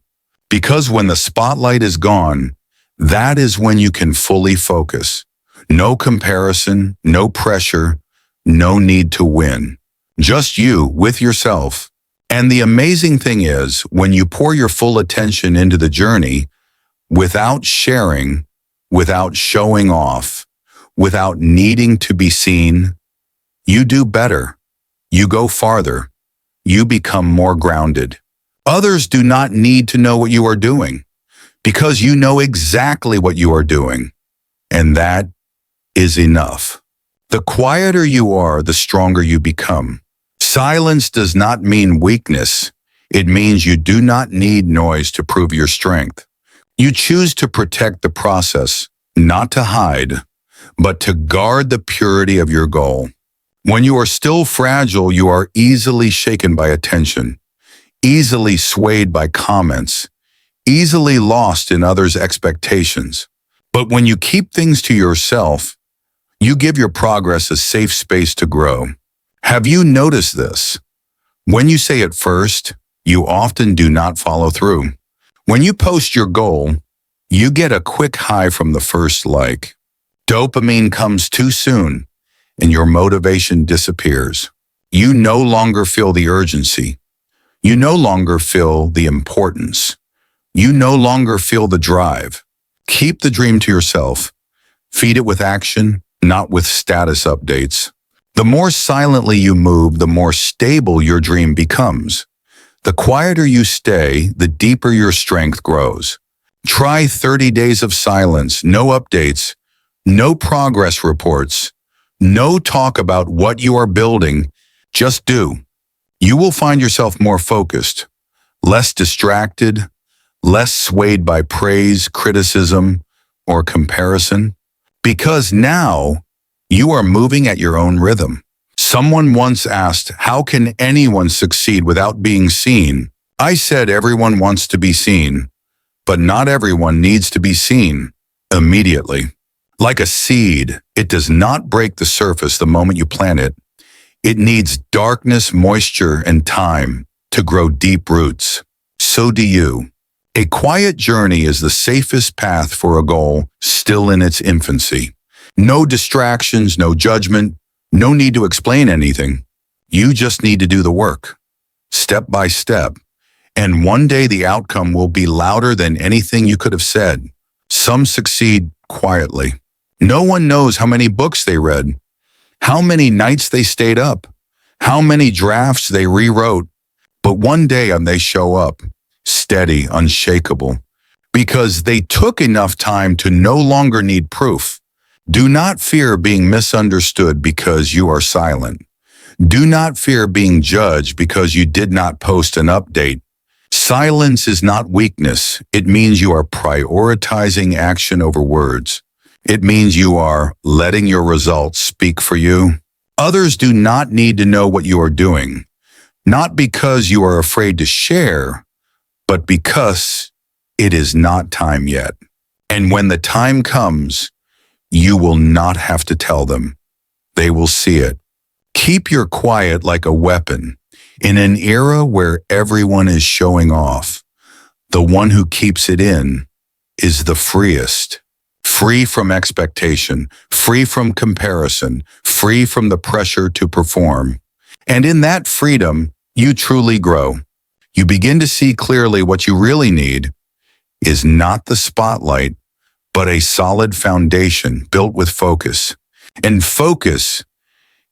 Because when the spotlight is gone, that is when you can fully focus. No comparison, no pressure, no need to win. Just you with yourself. And the amazing thing is, when you pour your full attention into the journey, without sharing, without showing off, without needing to be seen, you do better. You go farther. You become more grounded. Others do not need to know what you are doing because you know exactly what you are doing. And that is enough. The quieter you are, the stronger you become. Silence does not mean weakness. It means you do not need noise to prove your strength. You choose to protect the process, not to hide, but to guard the purity of your goal. When you are still fragile, you are easily shaken by attention, easily swayed by comments, easily lost in others' expectations. But when you keep things to yourself, you give your progress a safe space to grow. Have you noticed this? When you say it first, you often do not follow through. When you post your goal, you get a quick high from the first like. Dopamine comes too soon, and your motivation disappears. You no longer feel the urgency. You no longer feel the importance. You no longer feel the drive. Keep the dream to yourself. Feed it with action, not with status updates. The more silently you move, the more stable your dream becomes. The quieter you stay, the deeper your strength grows. Try 30 days of silence, no updates, no progress reports, no talk about what you are building. Just do. You will find yourself more focused, less distracted, less swayed by praise, criticism, or comparison. Because now you are moving at your own rhythm. Someone once asked, how can anyone succeed without being seen? I said everyone wants to be seen, but not everyone needs to be seen immediately. Like a seed, it does not break the surface the moment you plant it. It needs darkness, moisture, and time to grow deep roots. So do you. A quiet journey is the safest path for a goal still in its infancy. No distractions, no judgment, no need to explain anything. You just need to do the work, step by step. And one day the outcome will be louder than anything you could have said. Some succeed quietly. No one knows how many books they read, how many nights they stayed up, how many drafts they rewrote. But one day they show up, steady, unshakable, because they took enough time to no longer need proof. Do not fear being misunderstood because you are silent. Do not fear being judged because you did not post an update. Silence is not weakness. It means you are prioritizing action over words. It means you are letting your results speak for you. Others do not need to know what you are doing, not because you are afraid to share, but because it is not time yet. And when the time comes, you will not have to tell them. They will see it. Keep your quiet like a weapon. In an era where everyone is showing off, the one who keeps it in is the freest. Free from expectation, free from comparison, free from the pressure to perform. And in that freedom, you truly grow. You begin to see clearly what you really need is not the spotlight, but a solid foundation built with focus. And focus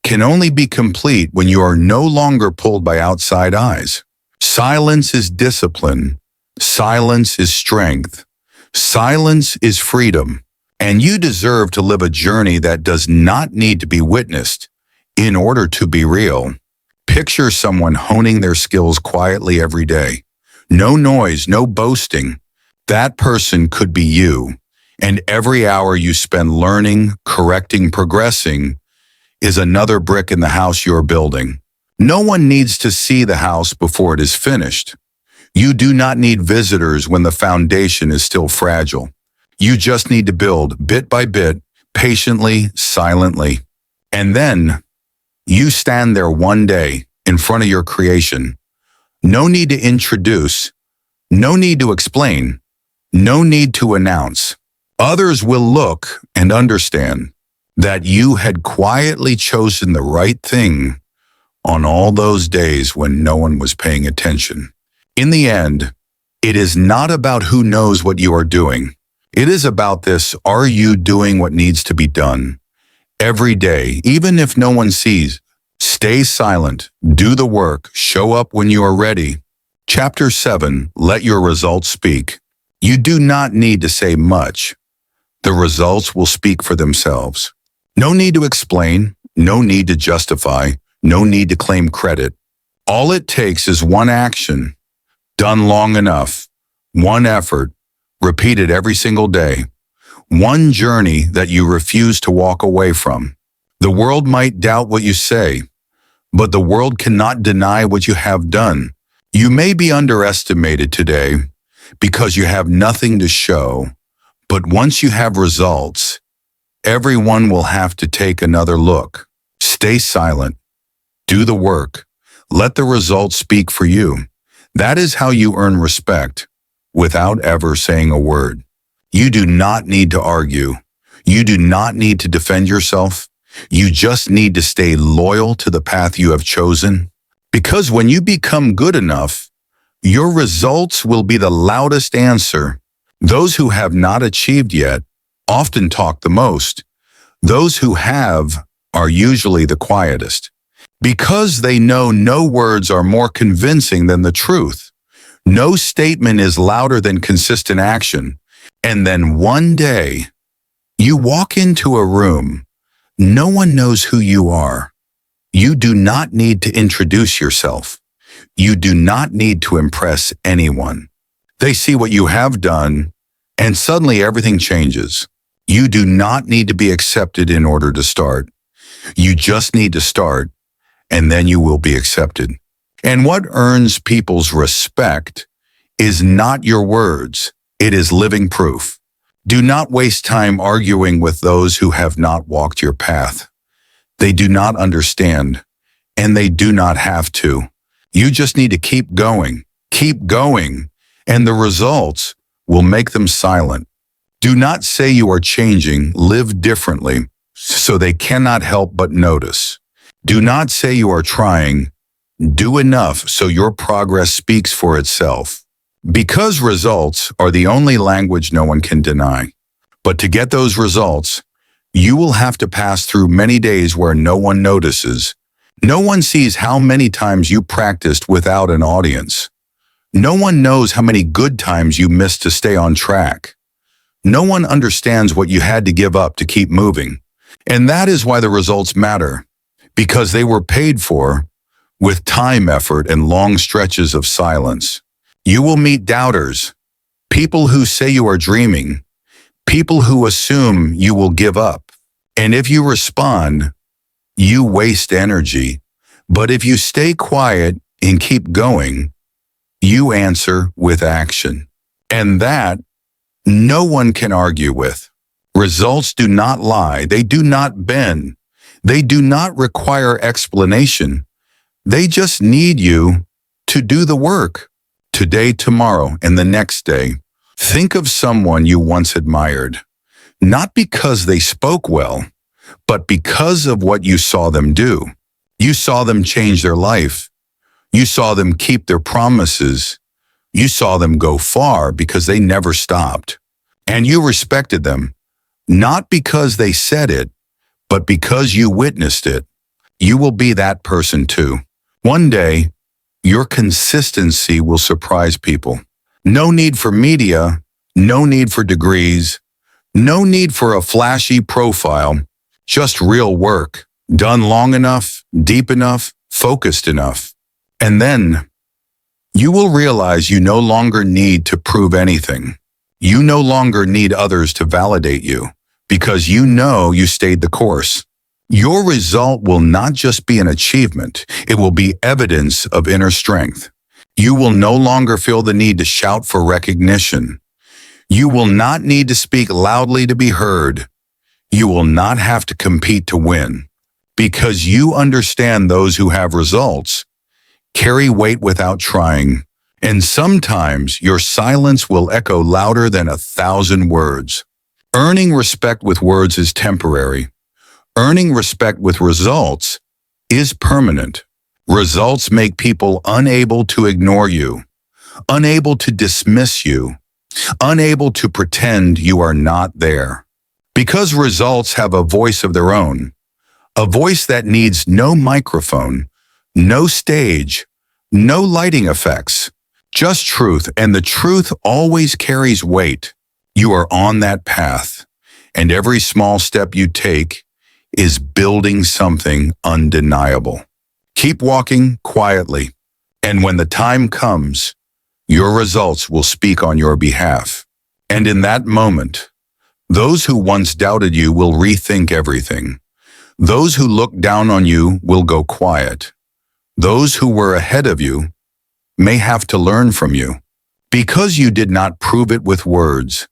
can only be complete when you are no longer pulled by outside eyes. Silence is discipline. Silence is strength. Silence is freedom. And you deserve to live a journey that does not need to be witnessed in order to be real. Picture someone honing their skills quietly every day. No noise, no boasting. That person could be you. And every hour you spend learning, correcting, progressing is another brick in the house you're building. No one needs to see the house before it is finished. You do not need visitors when the foundation is still fragile. You just need to build bit by bit, patiently, silently. And then you stand there one day in front of your creation. No need to introduce, no need to explain, no need to announce. Others will look and understand that you had quietly chosen the right thing on all those days when no one was paying attention. In the end, it is not about who knows what you are doing. It is about this: are you doing what needs to be done? Every day, even if no one sees, stay silent, do the work, show up when you are ready. Chapter 7, Let Your Results Speak. You do not need to say much. The results will speak for themselves. No need to explain, no need to justify, no need to claim credit. All it takes is one action, done long enough, one effort, repeated every single day, one journey that you refuse to walk away from. The world might doubt what you say, but the world cannot deny what you have done. You may be underestimated today because you have nothing to show, but once you have results, everyone will have to take another look. Stay silent. Do the work. Let the results speak for you. That is how you earn respect without ever saying a word. You do not need to argue. You do not need to defend yourself. You just need to stay loyal to the path you have chosen. Because when you become good enough, your results will be the loudest answer. Those who have not achieved yet often talk the most. Those who have are usually the quietest, because they know no words are more convincing than the truth. No statement is louder than consistent action. And then one day, you walk into a room. No one knows who you are. You do not need to introduce yourself. You do not need to impress anyone. They see what you have done, and suddenly everything changes. You do not need to be accepted in order to start. You just need to start, and then you will be accepted. And what earns people's respect is not your words. It is living proof. Do not waste time arguing with those who have not walked your path. They do not understand, and they do not have to. You just need to keep going, and the results will make them silent. Do not say you are changing, live differently, so they cannot help but notice. Do not say you are trying, do enough so your progress speaks for itself. Because results are the only language no one can deny. But to get those results, you will have to pass through many days where no one notices. No one sees how many times you practiced without an audience. No one knows how many good times you missed to stay on track. No one understands what you had to give up to keep moving. And that is why the results matter, because they were paid for with time, effort, and long stretches of silence. You will meet doubters, people who say you are dreaming, people who assume you will give up. And if you respond, you waste energy. But if you stay quiet and keep going, you answer with action. And that no one can argue with. Results do not lie. They do not bend. They do not require explanation. They just need you to do the work. Today, tomorrow, and the next day. Think of someone you once admired, not because they spoke well, but because of what you saw them do. You saw them change their life. You saw them keep their promises. You saw them go far because they never stopped. And you respected them, not because they said it, but because you witnessed it. you will be that person too. One day, your consistency will surprise people. No need for media, no need for degrees, no need for a flashy profile, just real work, done long enough, deep enough, focused enough. And then, you will realize you no longer need to prove anything. You no longer need others to validate you, because you know you stayed the course. Your result will not just be an achievement, it will be evidence of inner strength. You will no longer feel the need to shout for recognition. You will not need to speak loudly to be heard. You will not have to compete to win, because you understand those who have results carry weight without trying, and sometimes your silence will echo louder than 1,000 words. Earning respect with words is temporary. Earning respect with results is permanent. Results make people unable to ignore you, unable to dismiss you, unable to pretend you are not there. Because results have a voice of their own, a voice that needs no microphone, no stage, no lighting effects, just truth, and the truth always carries weight. You are on that path, and every small step you take is building something undeniable. Keep walking quietly, and when the time comes, your results will speak on your behalf. And in that moment, those who once doubted you will rethink everything. Those who looked down on you will go quiet. Those who were ahead of you may have to learn from you. Because you did not prove it with words,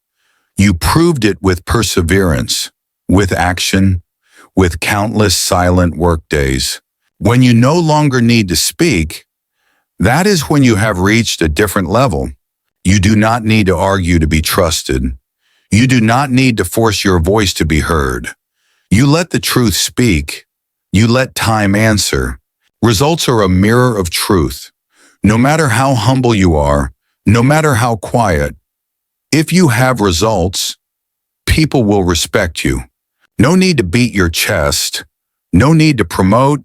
you proved it with perseverance, with action, with countless silent workdays. When you no longer need to speak, that is when you have reached a different level. You do not need to argue to be trusted. You do not need to force your voice to be heard. You let the truth speak. You let time answer. Results are a mirror of truth. No matter how humble you are, no matter how quiet, if you have results, people will respect you. No need to beat your chest. No need to promote.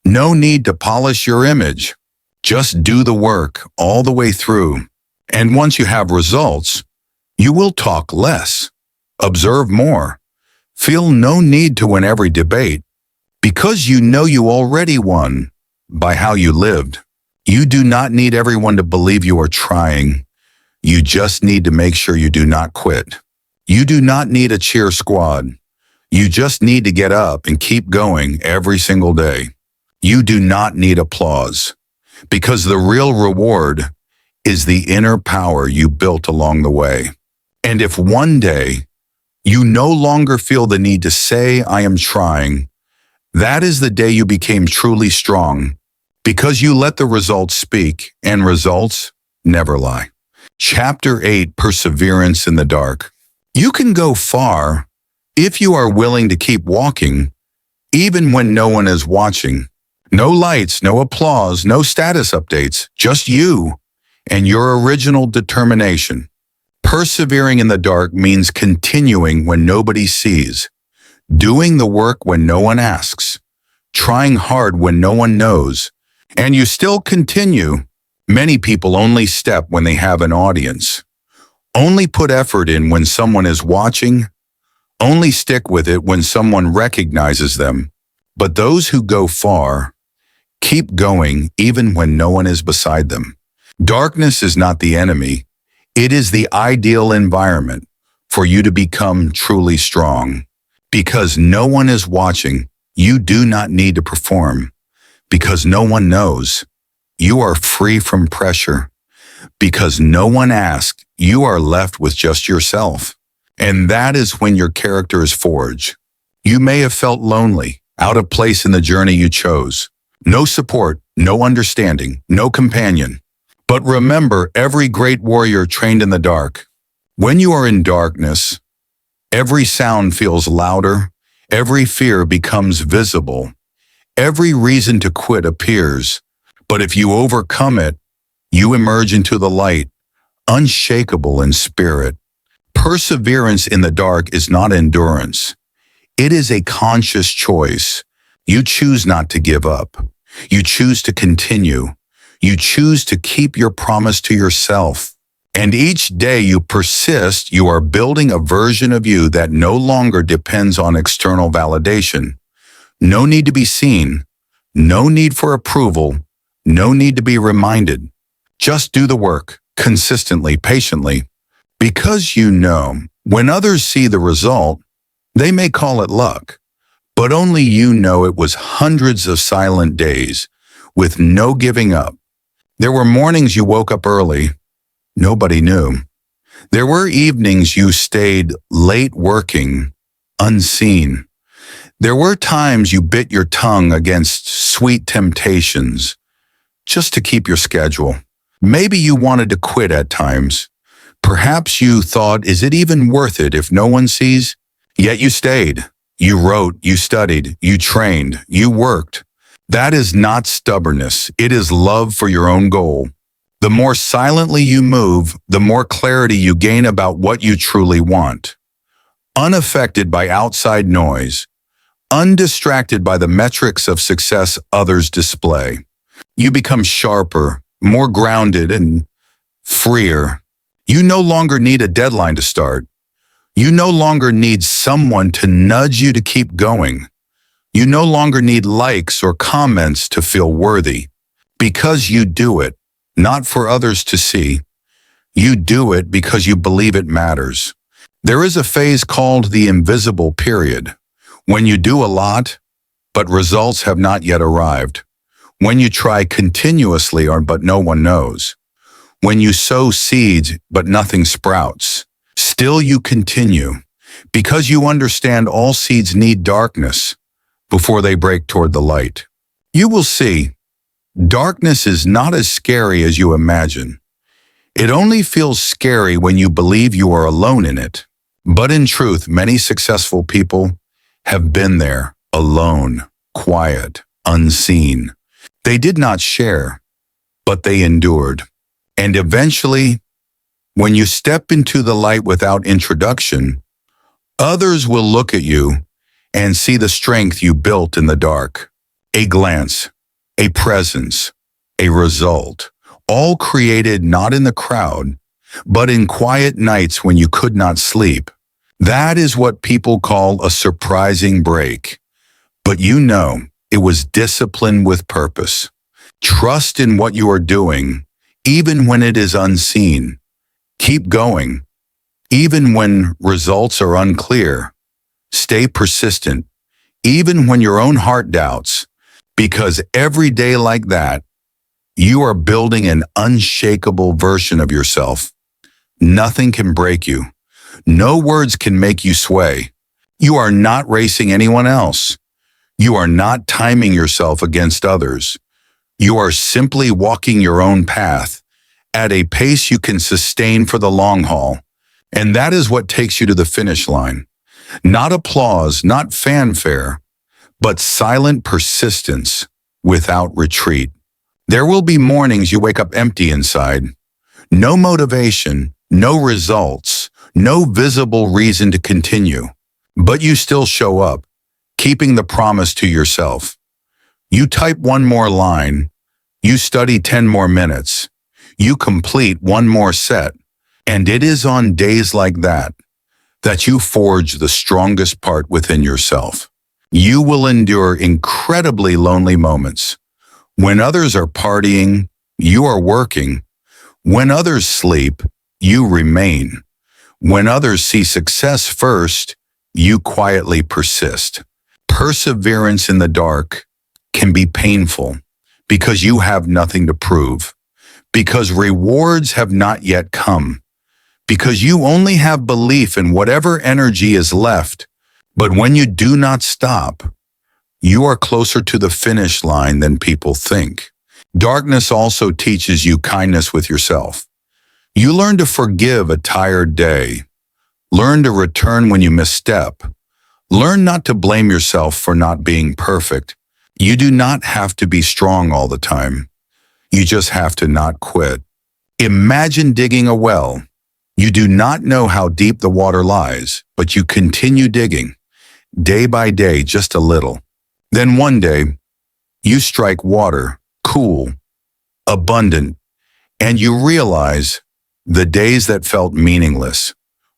No need to polish your image. Just do the work all the way through. And once you have results, you will talk less, observe more, feel no need to win every debate, because you know you already won by how you lived. You do not need everyone to believe you are trying. You just need to make sure you do not quit. You do not need a cheer squad. You just need to get up and keep going every single day. You do not need applause, because the real reward is the inner power you built along the way. And if one day you no longer feel the need to say, "I am trying," that is the day you became truly strong, because you let the results speak, and results never lie. Chapter 8, Perseverance in the Dark. You can go far if you are willing to keep walking, even when no one is watching. No lights, no applause, no status updates, just you and your original determination. Persevering in the dark means continuing when nobody sees, doing the work when no one asks, trying hard when no one knows, and you still continue. Many people only step when they have an audience, only put effort in when someone is watching, only stick with it when someone recognizes them. But those who go far keep going even when no one is beside them. Darkness is not the enemy. It is the ideal environment for you to become truly strong. Because no one is watching, you do not need to perform. Because no one knows, you are free from pressure. Because no one asked, you are left with just yourself. And that is when your character is forged. You may have felt lonely, out of place in the journey you chose. No support, no understanding, no companion. But remember, every great warrior trained in the dark. When you are in darkness, every sound feels louder, every fear becomes visible, every reason to quit appears. But if you overcome it, you emerge into the light, unshakable in spirit. Perseverance in the dark is not endurance. It is a conscious choice. You choose not to give up. You choose to continue. You choose to keep your promise to yourself. And each day you persist, you are building a version of you that no longer depends on external validation. No need to be seen. No need for approval. No need to be reminded. Just do the work, consistently, patiently. Because you know, when others see the result, they may call it luck. But only you know it was hundreds of silent days with no giving up. There were mornings you woke up early. Nobody knew. There were evenings you stayed late working, unseen. There were times you bit your tongue against sweet temptations just to keep your schedule. Maybe you wanted to quit at times. Perhaps you thought, is it even worth it if no one sees? Yet you stayed. You wrote, you studied, you trained, you worked. That is not stubbornness. It is love for your own goal. The more silently you move, the more clarity you gain about what you truly want. Unaffected by outside noise, undistracted by the metrics of success others display. You become sharper, more grounded, and freer. You no longer need a deadline to start. You no longer need someone to nudge you to keep going. You no longer need likes or comments to feel worthy. Because you do it, not for others to see. You do it because you believe it matters. There is a phase called the invisible period, when you do a lot, but results have not yet arrived. When you try continuously but no one knows. When you sow seeds but nothing sprouts. Still you continue, because you understand all seeds need darkness before they break toward the light. You will see, darkness is not as scary as you imagine. It only feels scary when you believe you are alone in it. But in truth, many successful people have been there, alone, quiet, unseen. They did not share, but they endured. And eventually, when you step into the light without introduction, others will look at you and see the strength you built in the dark. A glance, a presence, a result, all created not in the crowd, but in quiet nights when you could not sleep. That is what people call a surprising break. But you know, it was discipline with purpose. Trust in what you are doing, even when it is unseen. Keep going, even when results are unclear. Stay persistent, even when your own heart doubts, because every day like that, you are building an unshakable version of yourself. Nothing can break you. No words can make you sway. You are not racing anyone else. You are not timing yourself against others. You are simply walking your own path at a pace you can sustain for the long haul. And that is what takes you to the finish line. Not applause, not fanfare, but silent persistence without retreat. There will be mornings you wake up empty inside. No motivation, no results, no visible reason to continue. But you still show up, keeping the promise to yourself. You type one more line. You study 10 more minutes. You complete one more set. And it is on days like that that you forge the strongest part within yourself. You will endure incredibly lonely moments. When others are partying, you are working. When others sleep, you remain. When others see success first, you quietly persist. Perseverance in the dark can be painful because you have nothing to prove, because rewards have not yet come, because you only have belief in whatever energy is left. But when you do not stop, you are closer to the finish line than people think. Darkness also teaches you kindness with yourself. You learn to forgive a tired day. Learn to return when you misstep. Learn not to blame yourself for not being perfect. You do not have to be strong all the time. You just have to not quit. Imagine digging a well. You do not know how deep the water lies, but you continue digging, day by day, just a little. Then one day, you strike water, cool, abundant, and you realize the days that felt meaningless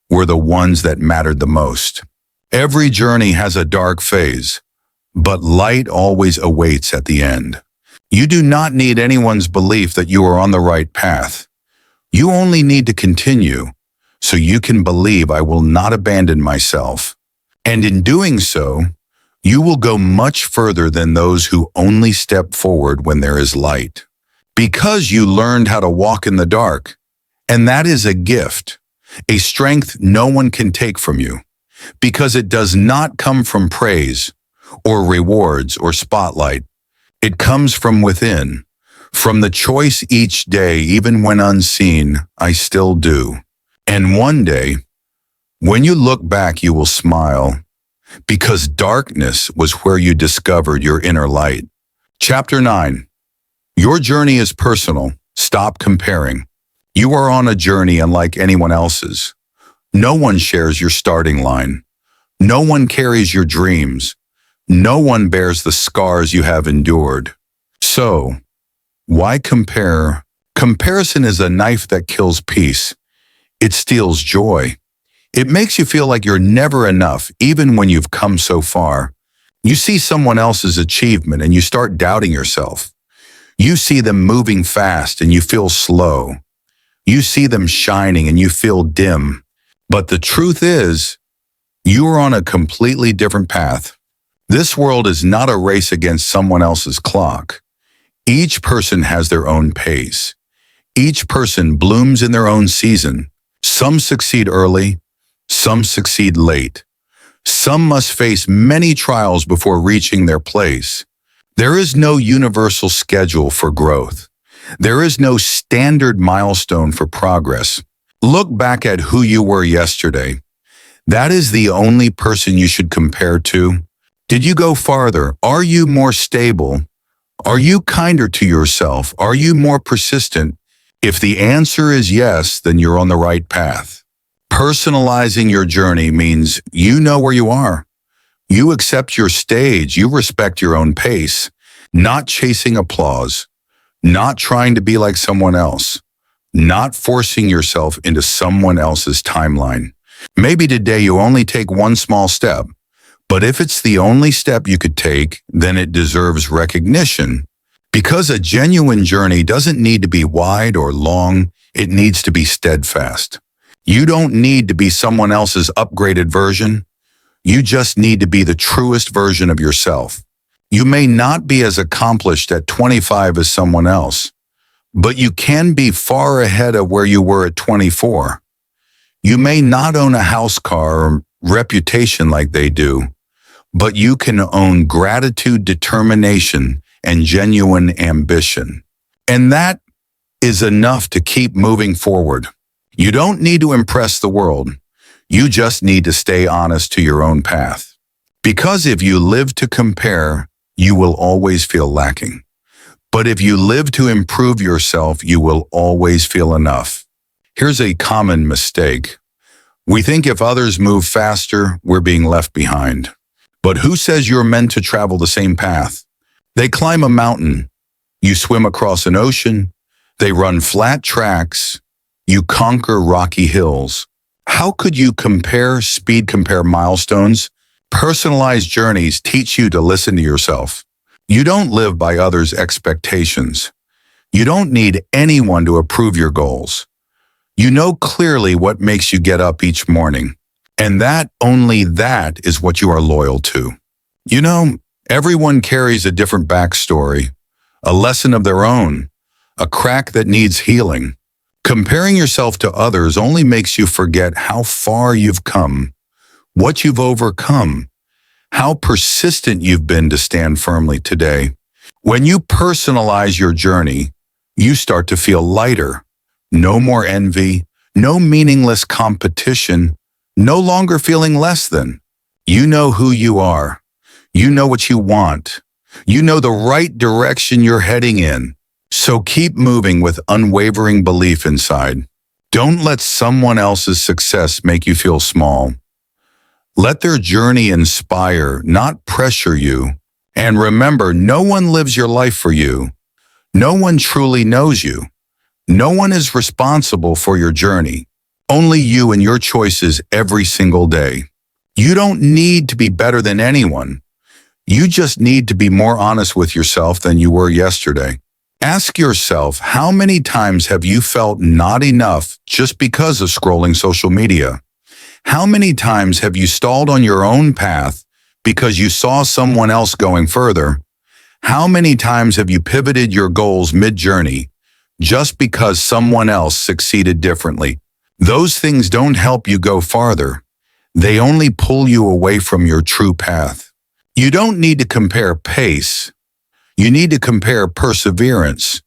were the ones that mattered the most. Every journey has a dark phase, but light always awaits at the end. You do not need anyone's belief that you are on the right path. You only need to continue so you can believe I will not abandon myself. And in doing so, you will go much further than those who only step forward when there is light. Because you learned how to walk in the dark, and that is a gift, a strength no one can take from you, because it does not come from praise or rewards or spotlight. It comes from within, from the choice each day, even when unseen, I still do. And one day, when you look back, you will smile, because darkness was where you discovered your inner light. Chapter 9. Your journey is personal. Stop comparing. You are on a journey unlike anyone else's. No one shares your starting line. No one carries your dreams. No one bears the scars you have endured. So, why compare? Comparison is a knife that kills peace. It steals joy. It makes you feel like you're never enough, even when you've come so far. You see someone else's achievement and you start doubting yourself. You see them moving fast and you feel slow. You see them shining and you feel dim. But the truth is, you are on a completely different path. This world is not a race against someone else's clock. Each person has their own pace. Each person blooms in their own season. Some succeed early, some succeed late. Some must face many trials before reaching their place. There is no universal schedule for growth. There is no standard milestone for progress. Look back at who you were yesterday. That is the only person you should compare to. Did you go farther? Are you more stable? Are you kinder to yourself? Are you more persistent? If the answer is yes, then you're on the right path. Personalizing your journey means you know where you are. You accept your stage. You respect your own pace, not chasing applause, not trying to be like someone else, not forcing yourself into someone else's timeline. Maybe today you only take one small step, but if it's the only step you could take, then it deserves recognition. Because a genuine journey doesn't need to be wide or long, it needs to be steadfast. You don't need to be someone else's upgraded version. You just need to be the truest version of yourself. You may not be as accomplished at 25 as someone else, but you can be far ahead of where you were at 24. You may not own a house, car, or reputation like they do, but you can own gratitude, determination, and genuine ambition. And that is enough to keep moving forward. You don't need to impress the world. You just need to stay honest to your own path. Because if you live to compare, you will always feel lacking. But if you live to improve yourself, you will always feel enough. Here's a common mistake. We think if others move faster, we're being left behind. But who says you're meant to travel the same path? They climb a mountain. You swim across an ocean. They run flat tracks. You conquer rocky hills. How could you compare milestones? Personalized journeys teach you to listen to yourself. You don't live by others' expectations. You don't need anyone to approve your goals. You know clearly what makes you get up each morning, and only that is what you are loyal to. You know, everyone carries a different backstory, a lesson of their own, a crack that needs healing. Comparing yourself to others only makes you forget how far you've come, what you've overcome, how persistent you've been to stand firmly today. When you personalize your journey, you start to feel lighter. No more envy, no meaningless competition, no longer feeling less than. You know who you are. You know what you want. You know the right direction you're heading in. So keep moving with unwavering belief inside. Don't let someone else's success make you feel small. Let their journey inspire, not pressure you. And remember, no one lives your life for you. No one truly knows you. No one is responsible for your journey. Only you and your choices every single day. You don't need to be better than anyone. You just need to be more honest with yourself than you were yesterday. Ask yourself, how many times have you felt not enough just because of scrolling social media? How many times have you stalled on your own path because you saw someone else going further? How many times have you pivoted your goals mid-journey just because someone else succeeded differently? Those things don't help you go farther. They only pull you away from your true path. You don't need to compare pace. You need to compare perseverance.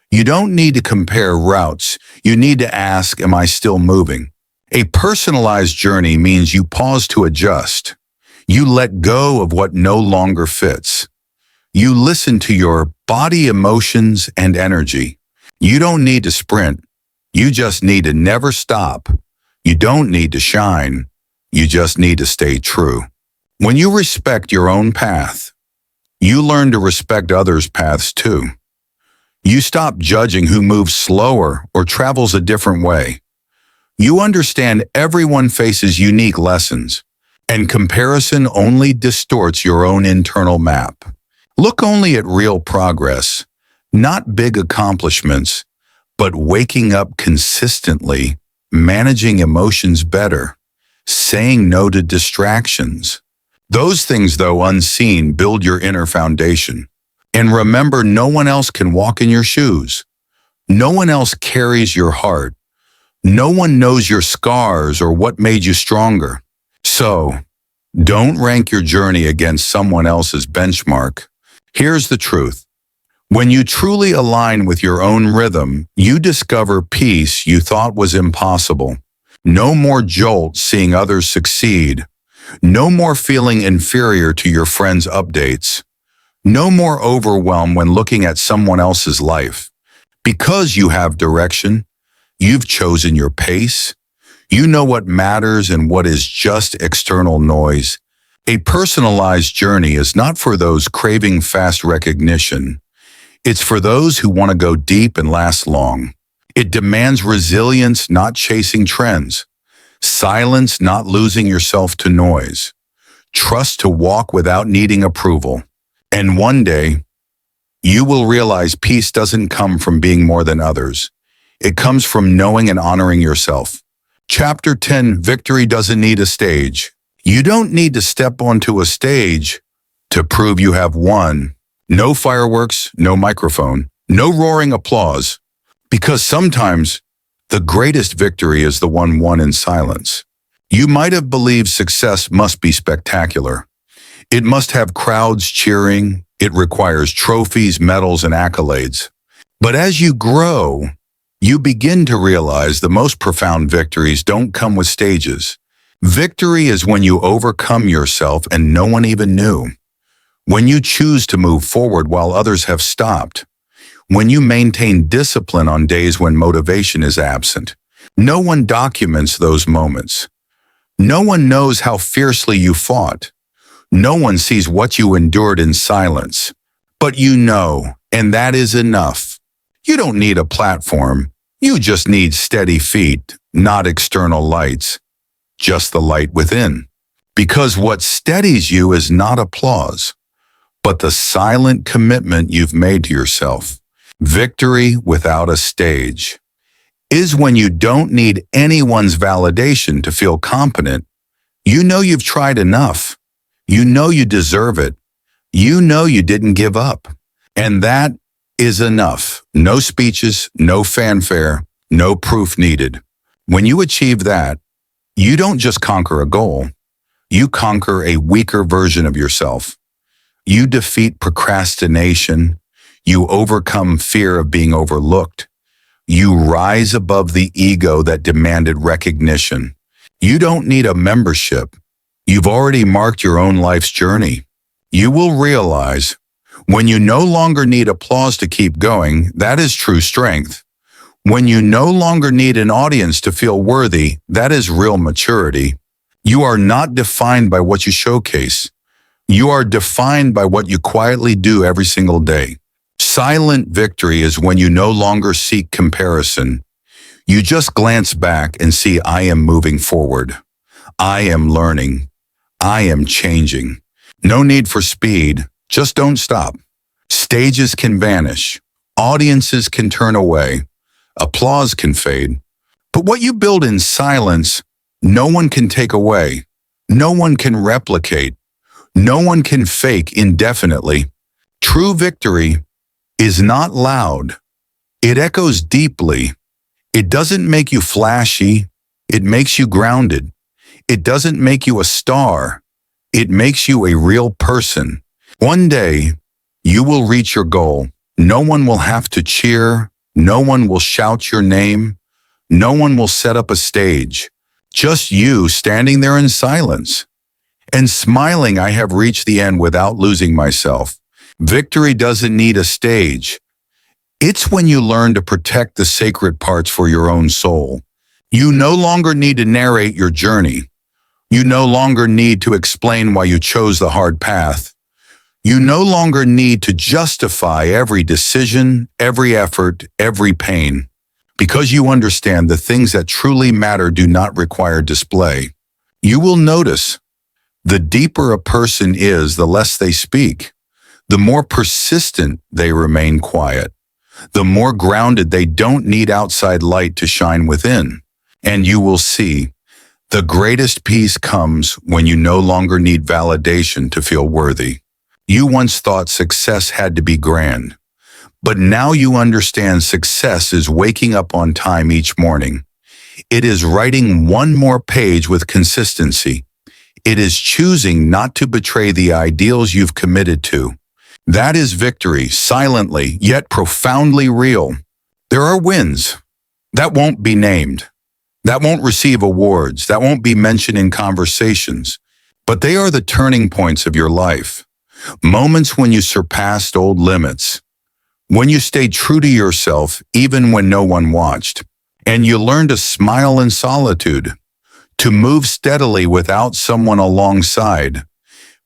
You don't need to compare routes. You need to ask, am I still moving? A personalized journey means you pause to adjust. You let go of what no longer fits. You listen to your body, emotions, and energy. You don't need to sprint. You just need to never stop. You don't need to shine. You just need to stay true. When you respect your own path, you learn to respect others' paths too. You stop judging who moves slower or travels a different way. You understand everyone faces unique lessons, and comparison only distorts your own internal map. Look only at real progress, not big accomplishments, but waking up consistently, managing emotions better, saying no to distractions. Those things, though unseen, build your inner foundation. And remember, no one else can walk in your shoes. No one else carries your heart. No one knows your scars or what made you stronger. So, don't rank your journey against someone else's benchmark. Here's the truth. When you truly align with your own rhythm, you discover peace you thought was impossible. No more jolt seeing others succeed. No more feeling inferior to your friends' updates. No more overwhelm when looking at someone else's life. Because you have direction, you've chosen your pace. You know what matters and what is just external noise. A personalized journey is not for those craving fast recognition. It's for those who want to go deep and last long. It demands resilience, not chasing trends. Silence, not losing yourself to noise. Trust to walk without needing approval. And one day, you will realize peace doesn't come from being more than others. It comes from knowing and honoring yourself. Chapter 10, Victory Doesn't Need a Stage. You don't need to step onto a stage to prove you have won. No fireworks, no microphone, no roaring applause. Because sometimes, the greatest victory is the one won in silence. You might have believed success must be spectacular. It must have crowds cheering. It requires trophies, medals, and accolades. But as you grow, you begin to realize the most profound victories don't come with stages. Victory is when you overcome yourself and no one even knew. When you choose to move forward while others have stopped. When you maintain discipline on days when motivation is absent. No one documents those moments. No one knows how fiercely you fought. No one sees what you endured in silence. But you know, and that is enough. You don't need a platform. You just need steady feet, not external lights. Just the light within. Because what steadies you is not applause, but the silent commitment you've made to yourself. Victory without a stage is when you don't need anyone's validation to feel competent. You know you've tried enough. You know you deserve it. You know you didn't give up. And that is enough. No speeches, no fanfare, no proof needed. When you achieve that, you don't just conquer a goal. You conquer a weaker version of yourself. You defeat procrastination. You overcome fear of being overlooked. You rise above the ego that demanded recognition. You don't need a membership. You've already marked your own life's journey. You will realize when you no longer need applause to keep going, that is true strength. When you no longer need an audience to feel worthy, that is real maturity. You are not defined by what you showcase. You are defined by what you quietly do every single day. Silent victory is when you no longer seek comparison. You just glance back and see, I am moving forward. I am learning. I am changing. No need for speed. Just don't stop. Stages can vanish. Audiences can turn away. Applause can fade. But what you build in silence, no one can take away. No one can replicate. No one can fake indefinitely. True victory is not loud. It echoes deeply. It doesn't make you flashy. It makes you grounded. It doesn't make you a star. It makes you a real person. One day, you will reach your goal. No one will have to cheer. No one will shout your name. No one will set up a stage. Just you standing there in silence and smiling, I have reached the end without losing myself. Victory doesn't need a stage. It's when you learn to protect the sacred parts for your own soul. You no longer need to narrate your journey. You no longer need to explain why you chose the hard path. You no longer need to justify every decision, every effort, every pain, because you understand the things that truly matter do not require display. You will notice the deeper a person is, the less they speak. The more persistent they remain quiet. The more grounded they don't need outside light to shine within. And you will see, the greatest peace comes when you no longer need validation to feel worthy. You once thought success had to be grand, but now you understand success is waking up on time each morning. It is writing one more page with consistency. It is choosing not to betray the ideals you've committed to. That is victory, silently yet profoundly real. There are wins that won't be named, that won't receive awards, that won't be mentioned in conversations, but they are the turning points of your life. Moments when you surpassed old limits, when you stayed true to yourself even when no one watched, and you learned to smile in solitude, to move steadily without someone alongside,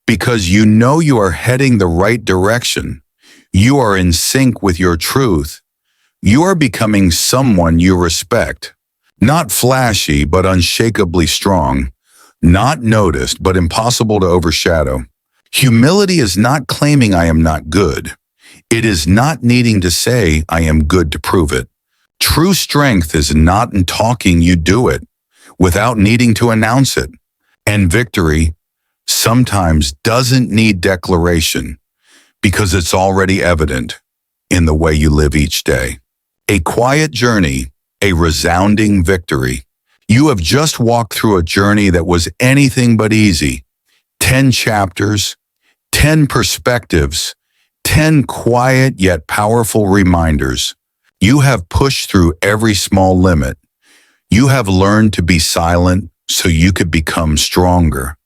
because you know you are heading the right direction. You are in sync with your truth. You are becoming someone you respect. Not flashy, but unshakably strong. Not noticed, but impossible to overshadow. Humility is not claiming I am not good. It is not needing to say I am good to prove it. True strength is not in talking, you do it, without needing to announce it. And victory sometimes doesn't need declaration because it's already evident in the way you live each day. A quiet journey, a resounding victory. You have just walked through a journey that was anything but easy. 10 chapters, 10 perspectives, 10 quiet yet powerful reminders. You have pushed through every small limit. You have learned to be silent so you could become stronger.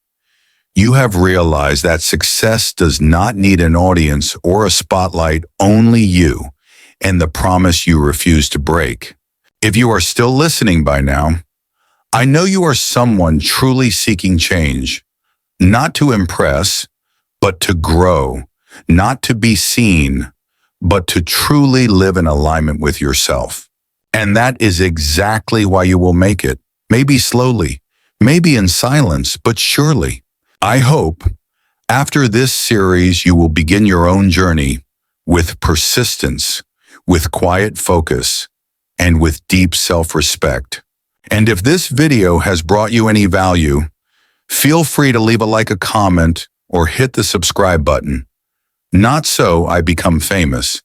You have realized that success does not need an audience or a spotlight, only you, and the promise you refuse to break. If you are still listening by now, I know you are someone truly seeking change, not to impress, but to grow, not to be seen, but to truly live in alignment with yourself. And that is exactly why you will make it. Maybe slowly, maybe in silence, but surely. I hope after this series you will begin your own journey with persistence, with quiet focus, and with deep self-respect. And if this video has brought you any value, feel free to leave a like, a comment, or hit the subscribe button. Not so I become famous,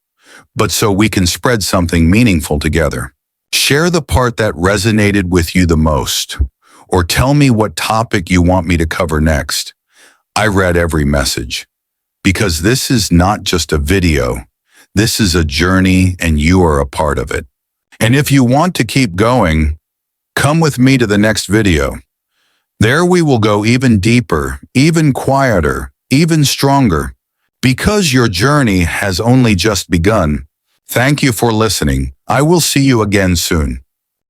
but so we can spread something meaningful together. Share the part that resonated with you the most, or tell me what topic you want me to cover next. I read every message, because this is not just a video. This is a journey, and you are a part of it. And if you want to keep going, come with me to the next video. There we will go even deeper, even quieter, even stronger, because your journey has only just begun. Thank you for listening. I will see you again soon.